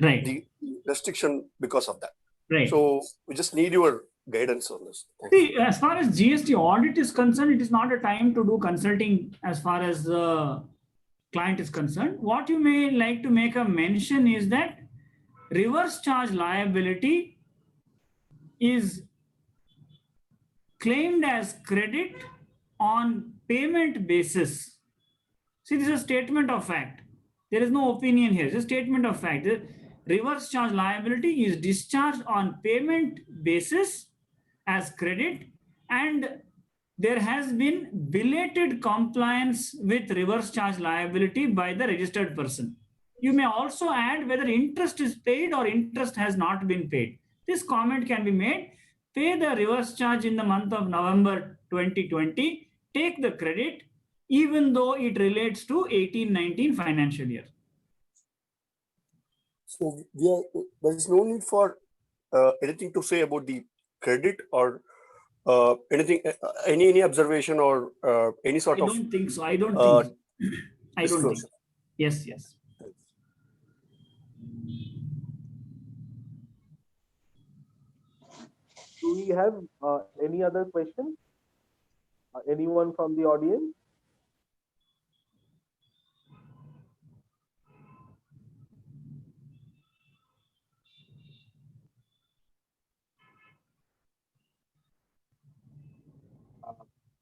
Right. The restriction because of that. Right. So we just need your guidance on this. Thank you. See, as far as GST audit is concerned, it is not a time to do consulting as far as the client is concerned. What you may like to make a mention is that reverse charge liability is claimed as credit on payment basis. See, this is a statement of fact. There is no opinion here. It's a statement of fact. The reverse charge liability is discharged on payment basis as credit, and there has been belated compliance with reverse charge liability by the registered person. You may also add whether interest is paid or interest has not been paid. This comment can be made. Pay the reverse charge in the month of November 2020. Take the credit even though it relates to 18-19 financial year. So there is no need for anything to say about the credit or anything, any observation or any sort I of don't think so. I don't think so. I don't think. disclosure. Yes, yes. Do we have any other questions? Anyone from the audience?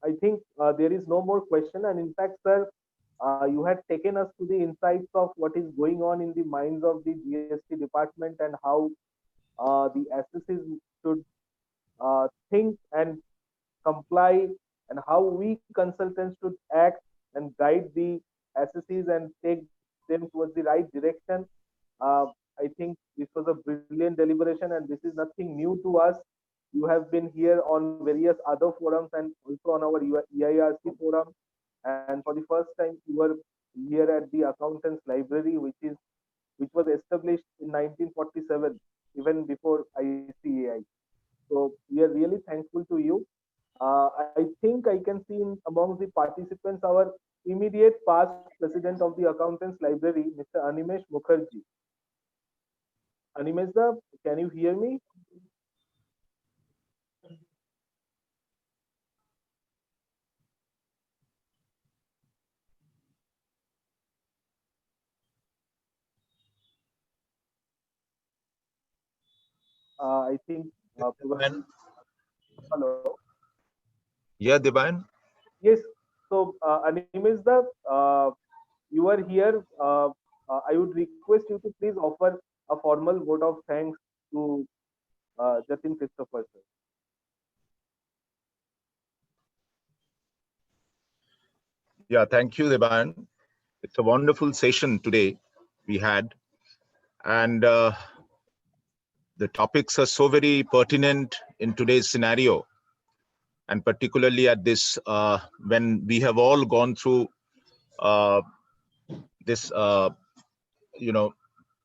I think there is no more question. And in fact, sir, you had taken us to the insights of what is going on in the minds of the GST department and how the assessees should think and comply, and how we consultants should act and guide the assessees and take them towards the right direction. I think this was a brilliant deliberation, and this is nothing new to us. You have been here on various other forums and also on our EIRC forum. And for the first time, you were here at the Accountants Library, which was established in 1947, even before ICAI. So we are really thankful to you. I think I can see among the participants our immediate past president of the Accountants Library, Mr. Animesh Mukherjee. Animesh, sir, can you hear me? I think. Hello. Yeah, Diban. Yes. So, Animesh, you are here. I would request you to please offer a formal vote of thanks to Jatin Christopher, sir. Yeah, thank you, Diban. It's a wonderful session today we had. And the topics are so very pertinent in today's scenario. And particularly at this, when we have all gone through this,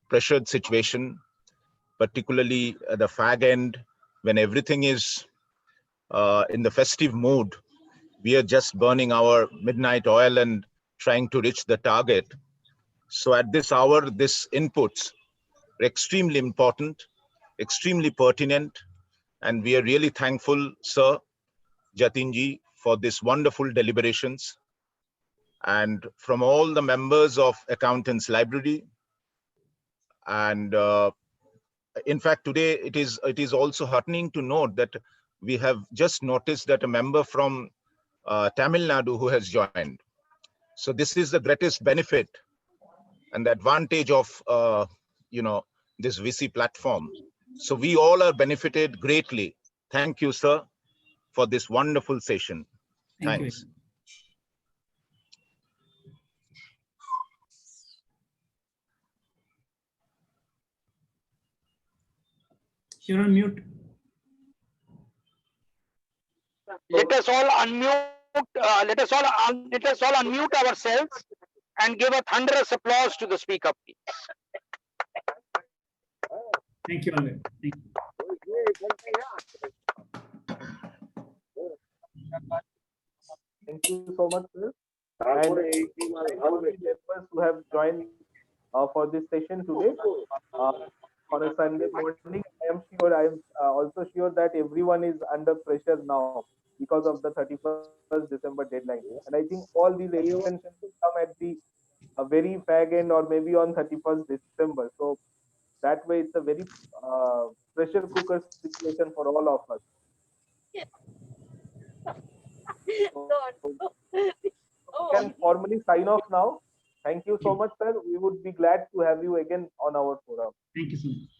pressured situation, particularly at the fag end, when everything is in the festive mood, we are just burning our midnight oil and trying to reach the target. So at this hour, this inputs are extremely important, extremely pertinent, and we are really thankful, Sir Jatinji, for this wonderful deliberations. And from all the members of Accountants Library, and in fact, today it is also heartening to note that we have just noticed that a member from Tamil Nadu who has joined. So this is the greatest benefit and the advantage of this VC platform. So we all are benefited greatly. Thank you, sir, for this wonderful session. Thank Thanks. you. You're on mute. Let us all unmute. Let us all unmute ourselves and give a thunderous applause to the speaker, please. Thank you, Alvin. Thank you. Thank you so much, sir. And all the members who have joined for this session today on a Sunday morning. I am also sure that everyone is under pressure now because of the 31st December deadline. And I think all these extensions will come at the very fag end or maybe on 31st December. So that way it's a very pressure cooker situation for all of us. So, we can formally sign off now. Thank you so much, sir. We would be glad to have you again on our forum. Thank you so much.